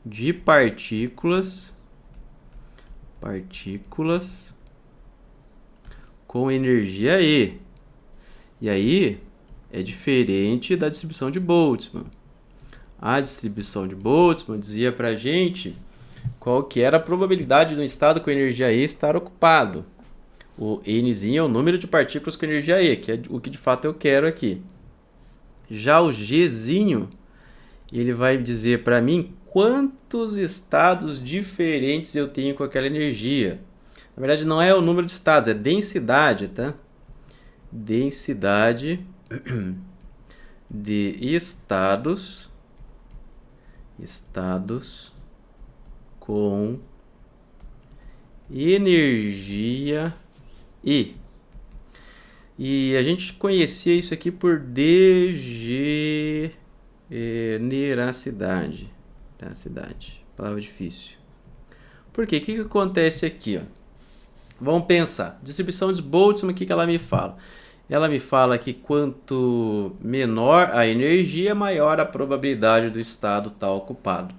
[SPEAKER 1] de partículas com energia E. E aí é diferente da distribuição de Boltzmann. A distribuição de Boltzmann dizia pra gente qual que era a probabilidade de um estado com energia E estar ocupado. O Nzinho é o número de partículas com energia E, que é o que de fato eu quero aqui. Já o Gzinho, ele vai dizer para mim quantos estados diferentes eu tenho com aquela energia. Na verdade, não é o número de estados, é densidade, tá? Densidade de estados com energia E. E a gente conhecia isso aqui por degeneracidade. Palavra difícil. Por quê? O que acontece aqui, ó? Vamos pensar. Distribuição de Boltzmann, o que ela me fala? Ela me fala que quanto menor a energia, maior a probabilidade do estado estar ocupado.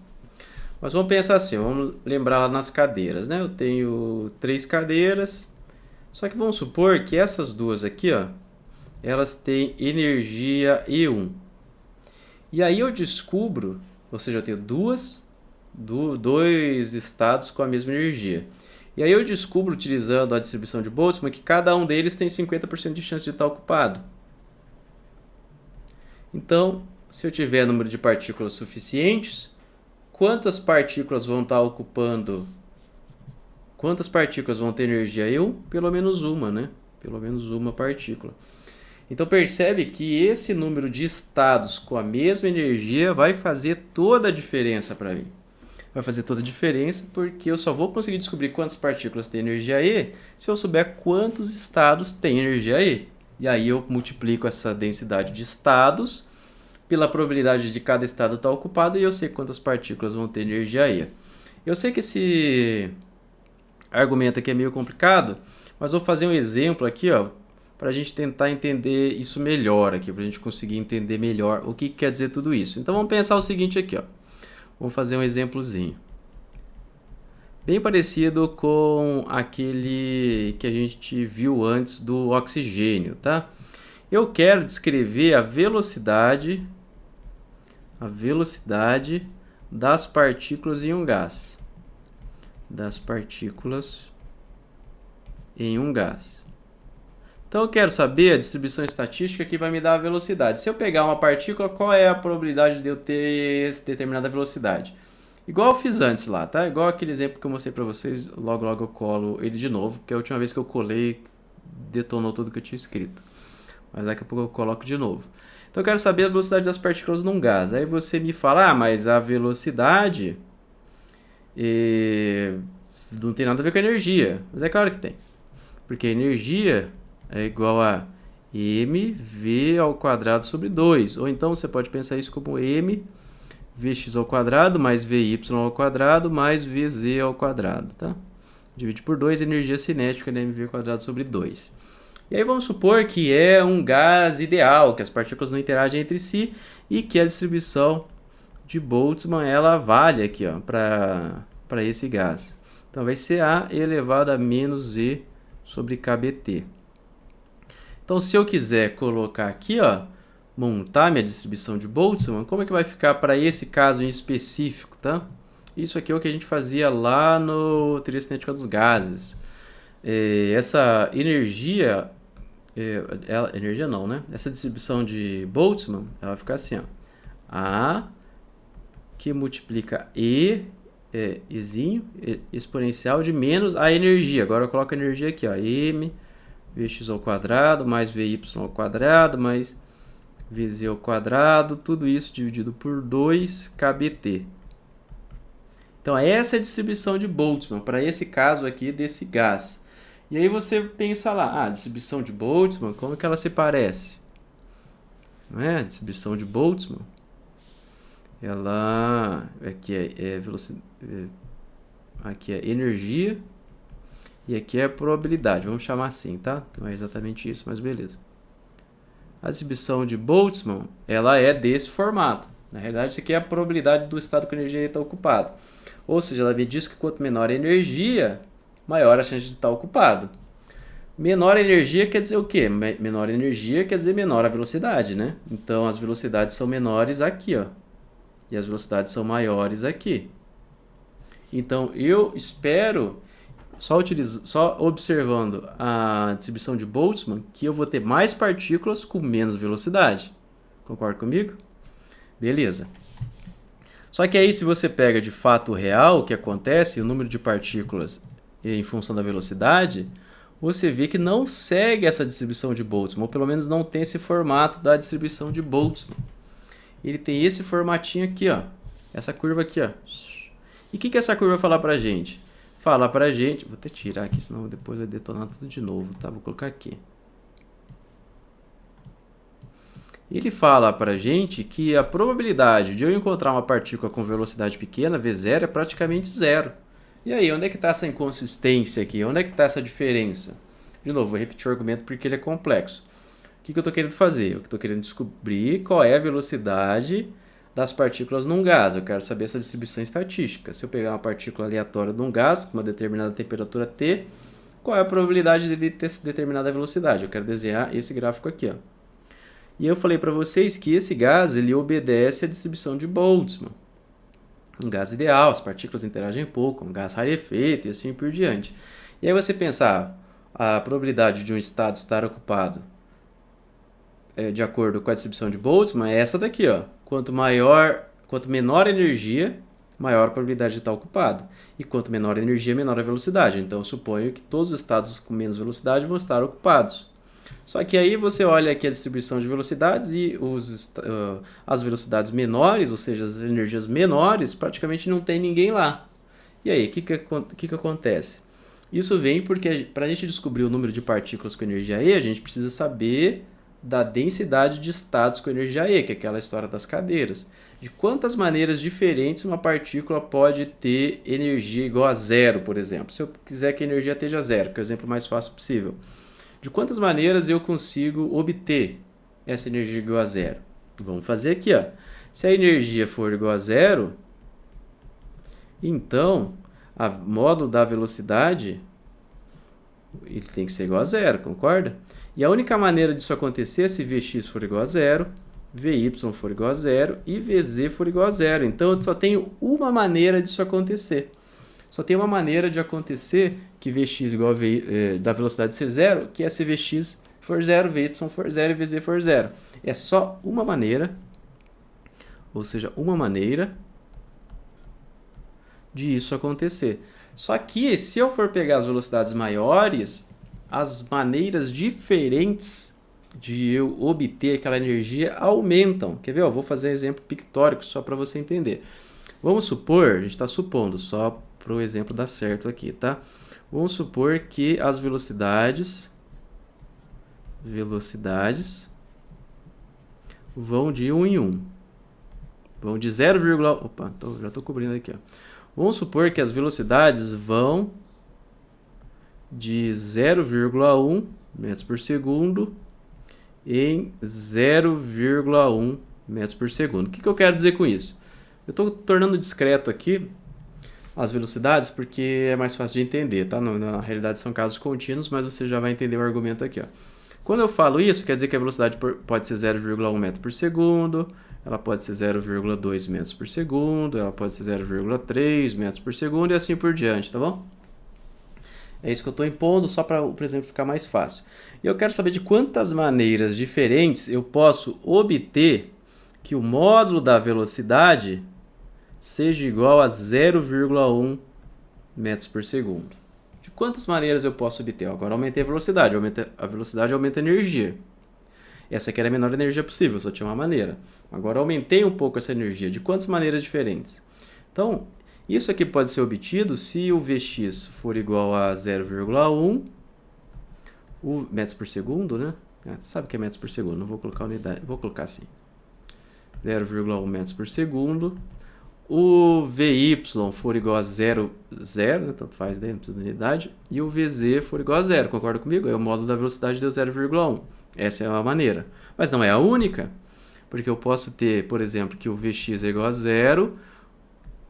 [SPEAKER 1] Mas vamos pensar assim, vamos lembrar lá nas cadeiras, né? Eu tenho 3 cadeiras, só que vamos supor que essas duas aqui, ó, elas têm energia E1. E aí eu descubro, ou seja, eu tenho dois estados com a mesma energia. E aí eu descubro, utilizando a distribuição de Boltzmann, que cada um deles tem 50% de chance de estar ocupado. Então, se eu tiver número de partículas suficientes, quantas partículas vão estar ocupando? Quantas partículas vão ter energia E1? Pelo menos uma, né? Pelo menos uma partícula. Então percebe que esse número de estados com a mesma energia vai fazer toda a diferença para mim. Vai fazer toda a diferença porque eu só vou conseguir descobrir quantas partículas têm energia E se eu souber quantos estados têm energia E. E aí eu multiplico essa densidade de estados pela probabilidade de cada estado estar ocupado e eu sei quantas partículas vão ter energia E. Eu sei que esse argumento aqui é meio complicado, mas vou fazer um exemplo aqui, ó, para a gente tentar entender isso melhor aqui, para a gente conseguir entender melhor o que quer dizer tudo isso. Então vamos pensar o seguinte aqui, ó. Vamos fazer um exemplozinho. Bem parecido com aquele que a gente viu antes do oxigênio, tá? Eu quero descrever a velocidade das partículas em um gás. Das partículas em um gás. Então eu quero saber a distribuição estatística que vai me dar a velocidade. Se eu pegar uma partícula, qual é a probabilidade de eu ter determinada velocidade? Igual eu fiz antes lá, tá? Igual aquele exemplo que eu mostrei para vocês, logo eu colo ele de novo, porque a última vez que eu colei detonou tudo que eu tinha escrito. Mas daqui a pouco eu coloco de novo. Então eu quero saber a velocidade das partículas num gás. Aí você me fala, mas a velocidade não tem nada a ver com a energia. Mas é claro que tem. Porque a energia é igual a mv ao quadrado sobre 2. Ou então você pode pensar isso como m vx ao quadrado mais vy ao quadrado mais vz ao quadrado, tá? Divide por 2, energia cinética de mv ao quadrado sobre 2. E aí vamos supor que é um gás ideal, que as partículas não interagem entre si e que a distribuição de Boltzmann ela vale aqui, ó, para esse gás. Então vai ser A elevado a menos E sobre kBt. Então se eu quiser colocar aqui, ó, montar minha distribuição de Boltzmann, como é que vai ficar para esse caso em específico, tá? Isso aqui é o que a gente fazia lá no teoria cinética dos gases. Essa energia, energia não, né? Essa distribuição de Boltzmann, ela vai ficar assim, ó. A que multiplica Ezinho, exponencial de menos a energia. Agora eu coloco a energia aqui, ó. M vx ao quadrado mais vy ao quadrado mais vz ao quadrado, tudo isso dividido por 2 kBt. Então essa é a distribuição de Boltzmann para esse caso aqui desse gás. E aí você pensa lá, a distribuição de Boltzmann, como que ela se parece? Não é? A distribuição de Boltzmann, ela aqui é velocidade, aqui é energia e aqui é probabilidade, vamos chamar assim, tá? Não é exatamente isso, mas beleza. A distribuição de Boltzmann, ela é desse formato. Na realidade, isso aqui é a probabilidade do estado com energia está ocupado. Ou seja, ela me diz que quanto menor a energia, maior a chance de estar ocupado. Menor a energia quer dizer o quê? Menor a energia quer dizer menor a velocidade, né? Então, as velocidades são menores aqui, ó. E as velocidades são maiores aqui. Então, eu espero, só observando a distribuição de Boltzmann, que eu vou ter mais partículas com menos velocidade. Concorda comigo? Beleza. Só que aí, se você pega de fato real o que acontece, o número de partículas em função da velocidade, você vê que não segue essa distribuição de Boltzmann, ou pelo menos não tem esse formato da distribuição de Boltzmann. Ele tem esse formatinho aqui, ó. Essa curva aqui, ó. E o que essa curva vai falar pra gente? Fala pra gente... Vou até tirar aqui, senão depois vai detonar tudo de novo, tá? Vou colocar aqui. Ele fala pra gente que a probabilidade de eu encontrar uma partícula com velocidade pequena, V0, é praticamente zero. E aí, onde é que está essa inconsistência aqui? Onde é que está essa diferença? De novo, vou repetir o argumento porque ele é complexo. O que eu estou querendo fazer? Eu estou querendo descobrir qual é a velocidade das partículas num gás. Eu quero saber essa distribuição estatística. Se eu pegar uma partícula aleatória de um gás com uma determinada temperatura T, qual é a probabilidade dele ter determinada velocidade? Eu quero desenhar esse gráfico aqui, ó. E eu falei para vocês que esse gás ele obedece à distribuição de Boltzmann. Um gás ideal, as partículas interagem pouco, um gás rarefeito e assim por diante. E aí você pensar, a probabilidade de um estado estar ocupado de acordo com a distribuição de Boltzmann é essa daqui, ó. Quanto menor a energia, maior a probabilidade de estar ocupado. E quanto menor a energia, menor a velocidade. Então eu suponho que todos os estados com menos velocidade vão estar ocupados. Só que aí você olha aqui a distribuição de velocidades e as velocidades menores, ou seja, as energias menores, praticamente não tem ninguém lá. E aí, o que acontece? Isso vem porque para a gente descobrir o número de partículas com energia E, a gente precisa saber da densidade de estados com energia E, que é aquela história das cadeiras. De quantas maneiras diferentes uma partícula pode ter energia igual a zero, por exemplo. Se eu quiser que a energia esteja zero, que é o exemplo mais fácil possível. De quantas maneiras eu consigo obter essa energia igual a zero? Vamos fazer aqui, ó. Se a energia for igual a zero, então, a módulo da velocidade ele tem que ser igual a zero, concorda? E a única maneira disso acontecer é se Vx for igual a zero, Vy for igual a zero e Vz for igual a zero. Então, eu só tenho uma maneira disso acontecer. Só tem uma maneira de acontecer que Vx igual a da velocidade ser zero, que é se Vx for zero, Vy for zero e Vz for zero. É só uma maneira, ou seja, uma maneira de isso acontecer. Só que se eu for pegar as velocidades maiores, as maneiras diferentes de eu obter aquela energia aumentam. Quer ver? Eu vou fazer um exemplo pictórico só para você entender. Vamos supor, a gente está supondo, só para o exemplo dar certo aqui, tá? Vamos supor que as velocidades vão de 1 em 1. Vão de 0, opa, já estou cobrindo aqui, ó. Vamos supor que as velocidades vão de 0,1 metros por segundo em 0,1 metros por segundo. O que eu quero dizer com isso? Eu estou tornando discreto aqui as velocidades porque é mais fácil de entender, tá? Na realidade são casos contínuos, mas você já vai entender o argumento aqui, ó. Quando eu falo isso, quer dizer que a velocidade pode ser 0,1 metro por segundo, ela pode ser 0,2 metros por segundo, ela pode ser 0,3 metros por segundo e assim por diante, tá bom? É isso que eu estou impondo só para o exemplo ficar mais fácil. E eu quero saber de quantas maneiras diferentes eu posso obter que o módulo da velocidade seja igual a 0,1 metros por segundo. De quantas maneiras eu posso obter? Agora aumentei a velocidade aumenta a energia. Essa aqui era a menor energia possível, só tinha uma maneira. Agora aumentei um pouco essa energia. De quantas maneiras diferentes? Então, isso aqui pode ser obtido se o Vx for igual a 0,1 metros por segundo, né? Você sabe que é metros por segundo, não vou colocar unidade, vou colocar assim. 0,1 metros por segundo. O Vy for igual a 0, né? Tanto faz, daí não precisa de unidade. E o Vz for igual a 0, concorda comigo? É o módulo da velocidade deu 0,1. Essa é a maneira. Mas não é a única, porque eu posso ter, por exemplo, que o Vx é igual a 0,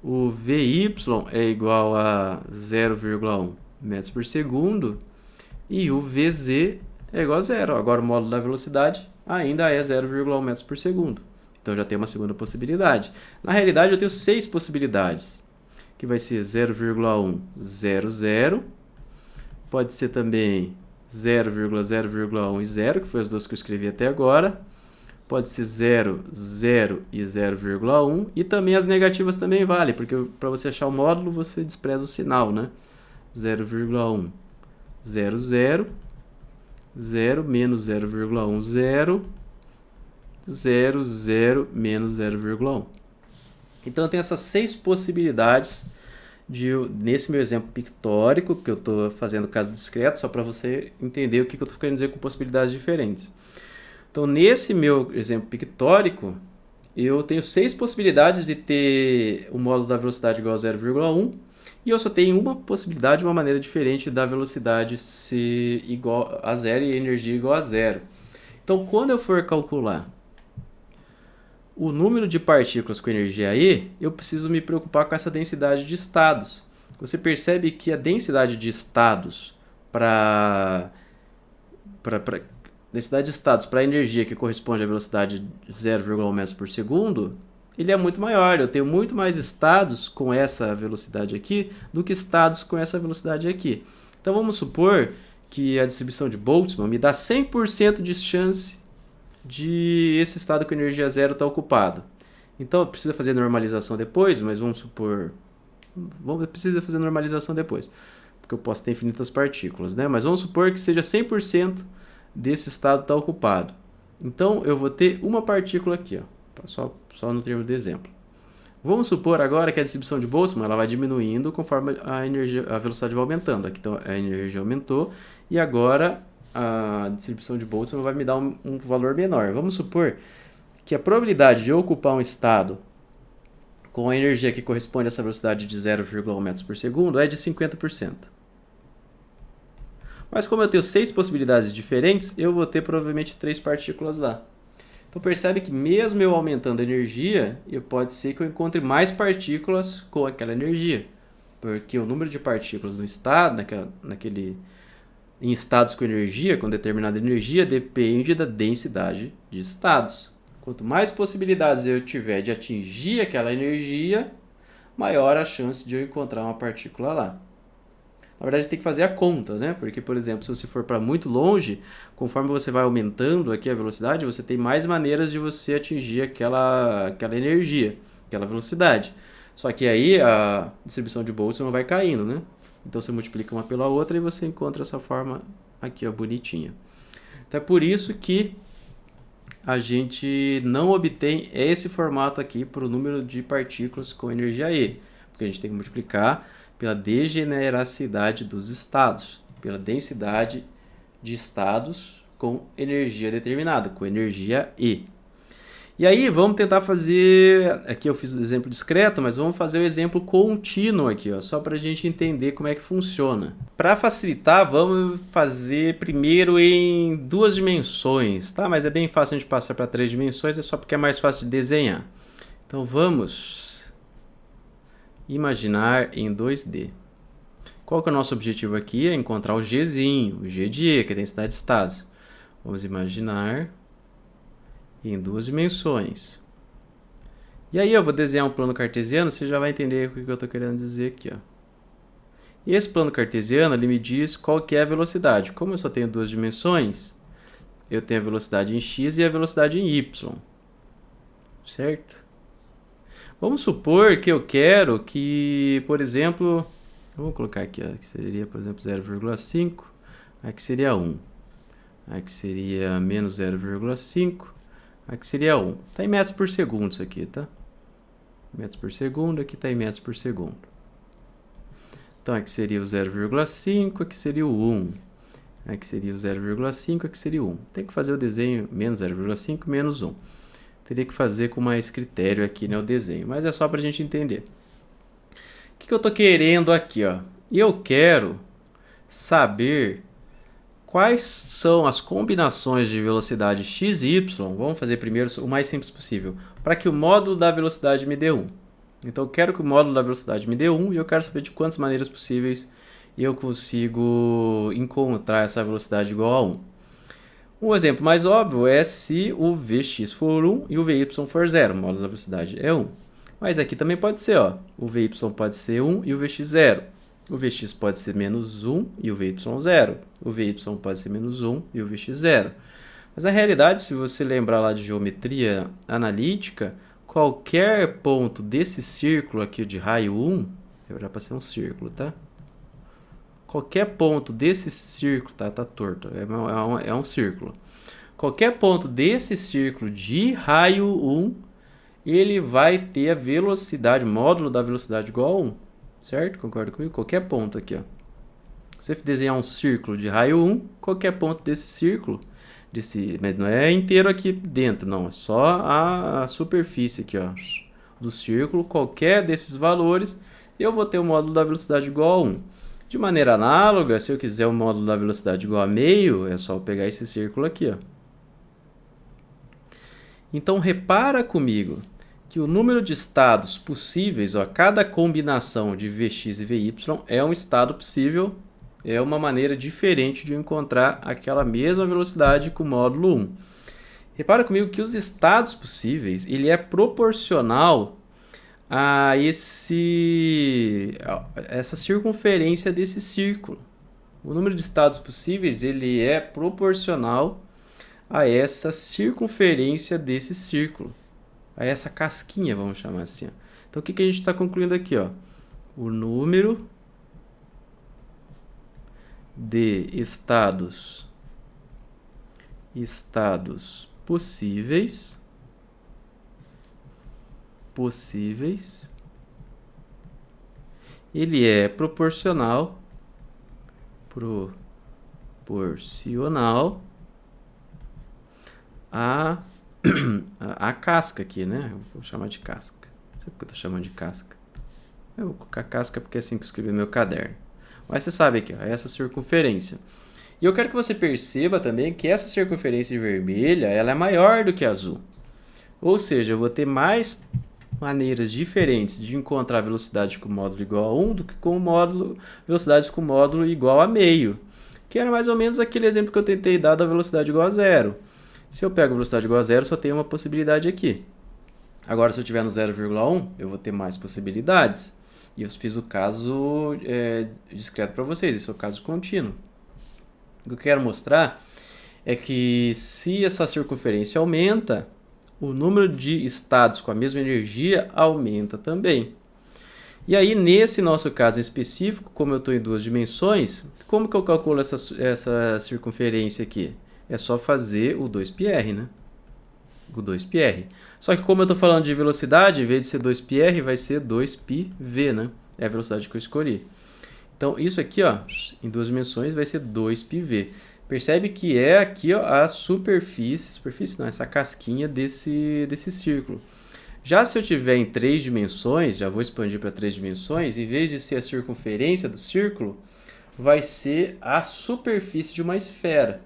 [SPEAKER 1] o Vy é igual a 0,1 metros por segundo e o Vz é igual a 0. Agora o módulo da velocidade ainda é 0,1 metros por segundo. Então já tem uma segunda possibilidade. Na realidade eu tenho 6 possibilidades, que vai ser 0,1, 0, 0. Pode ser também 0,0,1 e 0, que foi as duas que eu escrevi até agora. Pode ser 0, 0 e 0,1. E também as negativas também valem, porque para você achar o módulo, você despreza o sinal, né? 0,1, 0, 0. 0 menos 0,1, 0. 0, 0, menos 0,1. Então, eu tenho essas 6 possibilidades nesse meu exemplo pictórico, que eu estou fazendo caso discreto, só para você entender o que eu estou querendo dizer com possibilidades diferentes. Então, nesse meu exemplo pictórico, eu tenho 6 possibilidades de ter o módulo da velocidade igual a 0,1, e eu só tenho uma possibilidade, uma maneira diferente da velocidade ser igual a 0 e a energia igual a 0. Então, quando eu for calcular o número de partículas com energia E, eu preciso me preocupar com essa densidade de estados. Você percebe que a densidade de estados para a energia que corresponde à velocidade de 0,1 metros por segundo, ele é muito maior. Eu tenho muito mais estados com essa velocidade aqui do que estados com essa velocidade aqui. Então vamos supor que a distribuição de Boltzmann me dá 100% de chance de esse estado com energia zero estar ocupado. Então precisa fazer normalização depois, mas vamos supor... Precisa fazer normalização depois, porque eu posso ter infinitas partículas, né? Mas vamos supor que seja 100% desse estado está ocupado. Então eu vou ter uma partícula aqui, ó, só no termo de exemplo. Vamos supor agora que a distribuição de Boltzmann ela vai diminuindo conforme a velocidade vai aumentando. Aqui então a energia aumentou e agora a distribuição de Boltzmann vai me dar um valor menor. Vamos supor que a probabilidade de eu ocupar um estado com a energia que corresponde a essa velocidade de 0,1 metros por segundo é de 50%. Mas como eu tenho 6 possibilidades diferentes, eu vou ter provavelmente 3 partículas lá. Então percebe que mesmo eu aumentando a energia, pode ser que eu encontre mais partículas com aquela energia. Porque o número de partículas no estado, em estados com energia, com determinada energia, depende da densidade de estados. Quanto mais possibilidades eu tiver de atingir aquela energia, maior a chance de eu encontrar uma partícula lá. Na verdade, tem que fazer a conta, né? Porque, por exemplo, se você for para muito longe, conforme você vai aumentando aqui a velocidade, você tem mais maneiras de você atingir aquela energia, aquela velocidade. Só que aí a distribuição de Boltzmann vai caindo, né? Então você multiplica uma pela outra e você encontra essa forma aqui, ó, bonitinha. Então é por isso que a gente não obtém esse formato aqui para o número de partículas com energia E, porque a gente tem que multiplicar pela degeneracidade dos estados, pela densidade de estados com energia determinada, com energia E. E aí vamos tentar fazer, aqui eu fiz o exemplo discreto, mas vamos fazer o exemplo contínuo aqui, ó, só para a gente entender como é que funciona. Para facilitar, vamos fazer primeiro em 2 dimensões, tá? Mas é bem fácil a gente passar para 3 dimensões, é só porque é mais fácil de desenhar. Então vamos imaginar em 2D. Qual que é o nosso objetivo aqui? É encontrar o Gzinho, o G de E, que é a densidade de estados. Vamos imaginar em 2 dimensões. E aí eu vou desenhar um plano cartesiano, você já vai entender o que eu estou querendo dizer aqui, ó. E esse plano cartesiano ele me diz qual que é a velocidade. Como eu só tenho 2 dimensões, eu tenho a velocidade em x e a velocidade em y. Certo? Vamos supor que eu quero que, por exemplo, vamos colocar aqui, ó, que seria, por exemplo, 0,5, aqui seria 1. Aqui seria menos 0,5. Aqui seria 1. Está em metros por segundo isso aqui, tá? Metros por segundo, aqui está em metros por segundo. Então, aqui seria o 0,5, aqui seria o 1. Aqui seria o 0,5, aqui seria o 1. Tem que fazer o desenho menos 0,5, menos 1. Teria que fazer com mais critério aqui, né, o desenho. Mas é só para a gente entender. O que eu estou querendo aqui, ó? Eu quero saber quais são as combinações de velocidade x e y, vamos fazer primeiro o mais simples possível, para que o módulo da velocidade me dê 1. Então eu quero que o módulo da velocidade me dê 1 e eu quero saber de quantas maneiras possíveis eu consigo encontrar essa velocidade igual a 1. Um exemplo mais óbvio é se o Vx for 1 e o Vy for 0, o módulo da velocidade é 1. Mas aqui também pode ser, ó, o Vy pode ser 1 e o Vx 0. O Vx pode ser menos 1 e o Vy 0. O Vy pode ser menos 1 e o Vx 0. Mas na realidade, se você lembrar lá de geometria analítica, qualquer ponto desse círculo aqui de raio 1, era para ser um círculo, tá? Qualquer ponto desse círculo, tá torto, é um círculo. Qualquer ponto desse círculo de raio 1, ele vai ter a velocidade, módulo da velocidade igual a 1. Certo? Concorda comigo? Qualquer ponto aqui, ó. Se você desenhar um círculo de raio 1, qualquer ponto desse círculo, mas não é inteiro aqui dentro, não. É só a superfície aqui, ó, do círculo. Qualquer desses valores, eu vou ter o módulo da velocidade igual a 1. De maneira análoga, se eu quiser o módulo da velocidade igual a meio, é só eu pegar esse círculo aqui, ó. Então, repara comigo que o número de estados possíveis, ó, cada combinação de Vx e Vy é um estado possível, é uma maneira diferente de encontrar aquela mesma velocidade com o módulo 1. Repara comigo que os estados possíveis, ele é proporcional a essa circunferência desse círculo. O número de estados possíveis, ele é proporcional a essa circunferência desse círculo, a essa casquinha, vamos chamar assim. Então, o que a gente está concluindo aqui? Ó? O número de estados possíveis, ele é proporcional a casca aqui, né? Eu vou chamar de casca. Não sei porque eu estou chamando de casca. Eu vou colocar casca porque é assim que eu escrevi no meu caderno. Mas você sabe aqui, ó, essa circunferência. E eu quero que você perceba também que essa circunferência vermelha, ela é maior do que a azul. Ou seja, eu vou ter mais maneiras diferentes de encontrar velocidade com módulo igual a 1 do que com velocidades com módulo igual a meio. Que era mais ou menos aquele exemplo que eu tentei dar da velocidade igual a zero. Se eu pego a velocidade igual a zero, só tem uma possibilidade aqui. Agora, se eu tiver no 0,1, eu vou ter mais possibilidades. E eu fiz o caso discreto para vocês, esse é o caso contínuo. O que eu quero mostrar é que se essa circunferência aumenta, o número de estados com a mesma energia aumenta também. E aí, nesse nosso caso específico, como eu estou em duas dimensões, como que eu calculo essa circunferência aqui? É só fazer o 2πr, né? O 2πr. Só que como eu estou falando de velocidade, em vez de ser 2πr, vai ser 2πv, né? É a velocidade que eu escolhi. Então, isso aqui, ó, em duas dimensões, vai ser 2πv. Percebe que é aqui, ó, a superfície não, essa casquinha desse círculo. Já se eu tiver em 3 dimensões, já vou expandir para 3 dimensões, em vez de ser a circunferência do círculo, vai ser a superfície de uma esfera.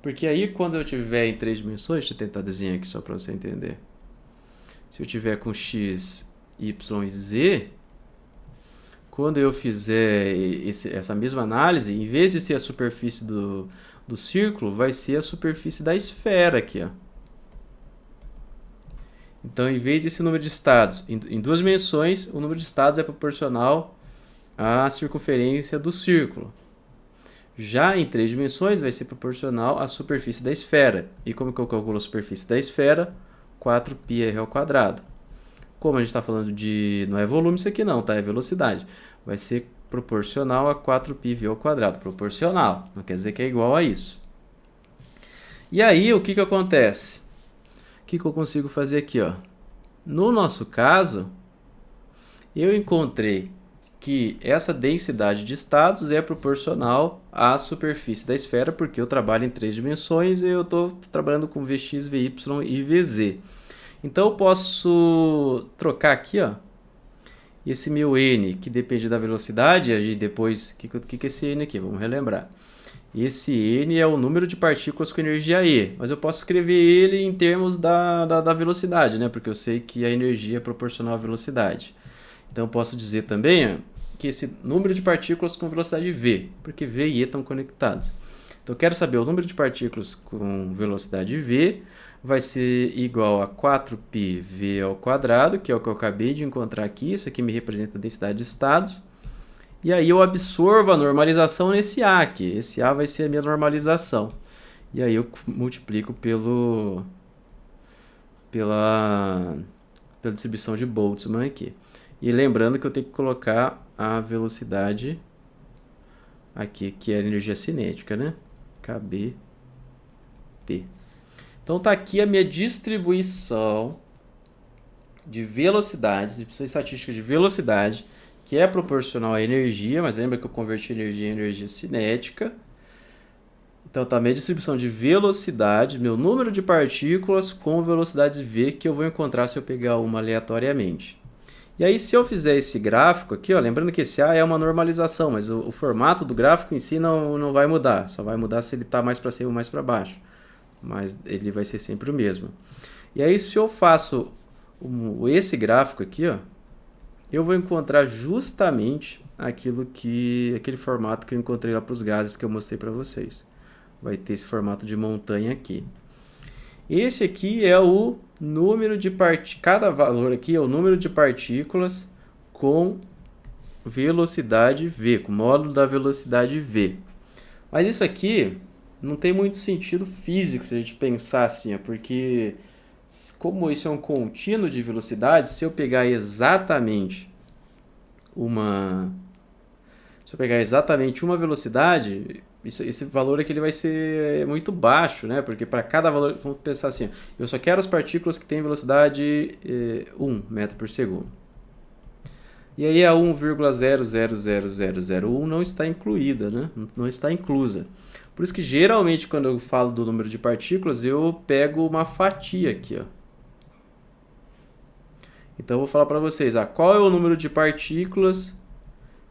[SPEAKER 1] Porque aí, quando eu tiver em 3 dimensões, deixa eu tentar desenhar aqui só para você entender. Se eu tiver com x, y e z, quando eu fizer essa mesma análise, em vez de ser a superfície do círculo, vai ser a superfície da esfera aqui, ó. Então, em vez desse número de estados, em duas dimensões, o número de estados é proporcional à circunferência do círculo. Já em 3 dimensões, vai ser proporcional à superfície da esfera. E como que eu calculo a superfície da esfera? 4πr ao quadrado. Como a gente está falando de... não é volume isso aqui não, tá? É velocidade. Vai ser proporcional a 4πv ao quadrado. Proporcional. Não quer dizer que é igual a isso. E aí, o que acontece? O que eu consigo fazer aqui, ó? No nosso caso, eu encontrei que essa densidade de estados é proporcional à superfície da esfera, porque eu trabalho em 3 dimensões e eu estou trabalhando com Vx, Vy e Vz. Então, eu posso trocar aqui, ó, esse meu n, que depende da velocidade, e depois, o que é esse n aqui? Vamos relembrar. Esse n é o número de partículas com energia E, mas eu posso escrever ele em termos da velocidade, né? Porque eu sei que a energia é proporcional à velocidade. Então, eu posso dizer também, ó, que esse número de partículas com velocidade v, porque v e e estão conectados. Então, eu quero saber o número de partículas com velocidade v vai ser igual a 4πv ao quadrado, que é o que eu acabei de encontrar aqui. Isso aqui me representa a densidade de estados. E aí eu absorvo a normalização nesse A aqui. Esse A vai ser a minha normalização. E aí eu multiplico pela distribuição de Boltzmann aqui. E lembrando que eu tenho que colocar a velocidade aqui, que é a energia cinética, né? KBT. Então tá aqui a minha distribuição de velocidades, distribuição estatística de velocidade, que é proporcional à energia, mas lembra que eu converti energia em energia cinética. Então tá a minha distribuição de velocidade, meu número de partículas com velocidade v, que eu vou encontrar se eu pegar uma aleatoriamente. E aí, se eu fizer esse gráfico aqui, ó, lembrando que esse A é uma normalização, mas o formato do gráfico em si não vai mudar. Só vai mudar se ele está mais para cima ou mais para baixo. mas ele vai ser sempre o mesmo. E aí, se eu faço esse gráfico aqui, ó, eu vou encontrar justamente aquele formato que eu encontrei lá para os gases que eu mostrei para vocês. Vai ter esse formato de montanha aqui. Esse aqui é o número de partículas, cada valor aqui é o número de partículas com velocidade v, com módulo da velocidade v. Mas isso aqui não tem muito sentido físico se a gente pensar assim, porque como isso é um contínuo de velocidade, se eu pegar exatamente uma velocidade, esse valor aqui ele vai ser muito baixo, né? Porque para cada valor, vamos pensar assim, eu só quero as partículas que têm velocidade 1 metro por segundo. E aí a 1,000001 não está incluída, né? Não está inclusa. Por isso que geralmente quando eu falo do número de partículas, eu pego uma fatia aqui, ó. Então eu vou falar para vocês, qual é o número de partículas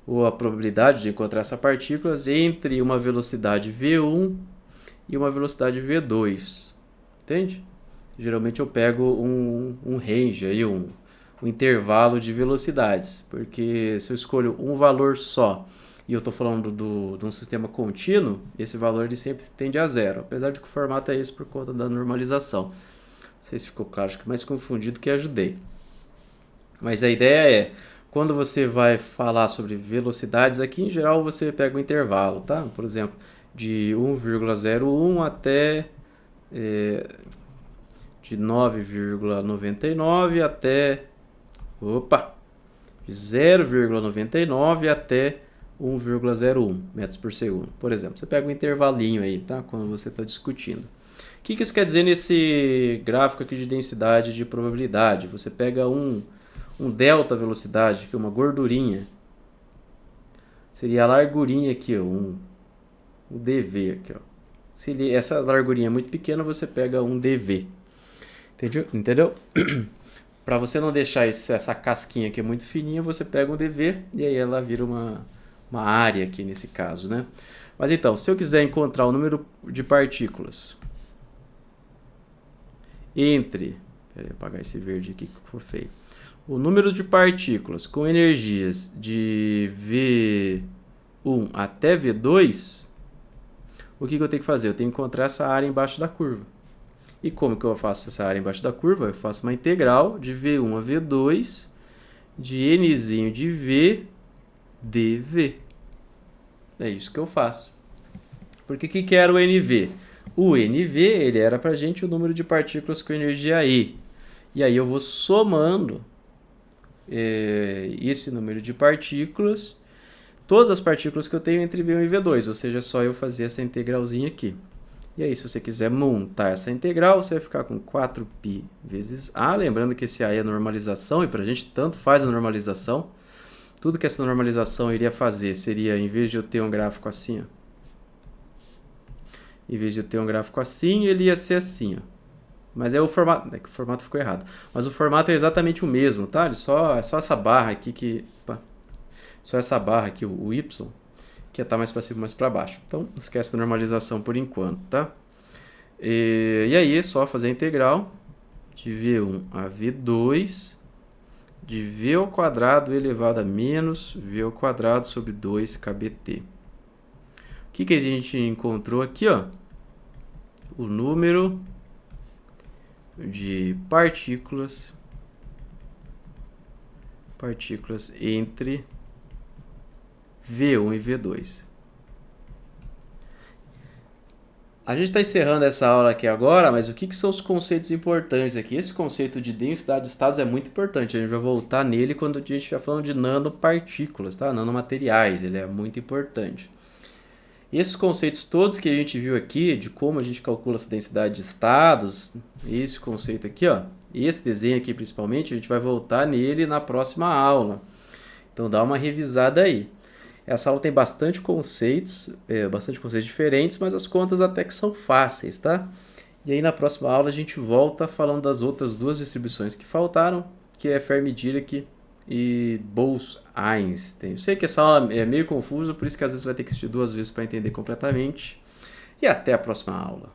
[SPEAKER 1] ou a probabilidade de encontrar essas partículas entre uma velocidade v1 e uma velocidade v2. Entende? Geralmente eu pego um range, aí um intervalo de velocidades, porque se eu escolho um valor só e eu estou falando de um sistema contínuo, esse valor ele sempre tende a zero, apesar de que o formato é esse por conta da normalização. Não sei se ficou claro, acho que mais confundido que ajudei. Mas a ideia é, quando você vai falar sobre velocidades, aqui em geral você pega um intervalo, tá? Por exemplo, de 1,01 até de 9,99 até de 0,99 até 1,01 metros por segundo, por exemplo. Você pega um intervalinho aí, tá? Quando você está discutindo. O que isso quer dizer nesse gráfico aqui de densidade de probabilidade? Você pega um delta velocidade, que é uma gordurinha. Seria a largurinha aqui, ó, o dv aqui, ó. Se essa largurinha é muito pequena, você pega um dv. Entendeu? Para você não deixar essa casquinha aqui muito fininha, você pega um dv e aí ela vira uma área aqui nesse caso, né? Mas então, se eu quiser encontrar o número de partículas entre... Peraí, eu apagar esse verde aqui que ficou feio. O número de partículas com energias de V1 até V2, o que eu tenho que fazer? Eu tenho que encontrar essa área embaixo da curva. E como que eu faço essa área embaixo da curva? Eu faço uma integral de V1 a V2 de nzinho de V dV. É isso que eu faço. Porque o que era o NV? O NV ele era para a gente o número de partículas com energia E. E aí eu vou somando esse número de partículas, todas as partículas que eu tenho entre V1 e V2, ou seja, é só eu fazer essa integralzinha aqui. E aí, se você quiser montar essa integral, você vai ficar com 4π vezes A, lembrando que esse A é a normalização, e para a gente tanto faz a normalização. Tudo que essa normalização iria fazer seria, em vez de eu ter um gráfico assim, ó, em vez de eu ter um gráfico assim, ele ia ser assim, ó. Mas é o formato, que o formato ficou errado. Mas o formato é exatamente o mesmo, tá? É só essa barra aqui que... Só essa barra aqui, o Y, que está mais para cima, mais para baixo. Então, esquece da normalização por enquanto, tá? E aí, é só fazer a integral de V1 a V2 de V ao quadrado elevado a menos V ao quadrado sobre 2 kBt. O que a gente encontrou aqui, ó? O número de partículas entre V1 e V2. A gente está encerrando essa aula aqui agora, mas o que são os conceitos importantes aqui? Esse conceito de densidade de estados é muito importante, a gente vai voltar nele quando a gente estiver falando de nanopartículas, tá? Nanomateriais, ele é muito importante. E esses conceitos todos que a gente viu aqui, de como a gente calcula essa densidade de estados, esse conceito aqui, ó, esse desenho aqui principalmente, a gente vai voltar nele na próxima aula. Então dá uma revisada aí. Essa aula tem bastante conceitos diferentes, mas as contas até que são fáceis, tá? E aí na próxima aula a gente volta falando das outras duas distribuições que faltaram, que é Fermi-Dirac e Bose-Einstein. Eu sei que essa aula é meio confusa, por isso que às vezes vai ter que assistir 2 vezes para entender completamente. E até a próxima aula.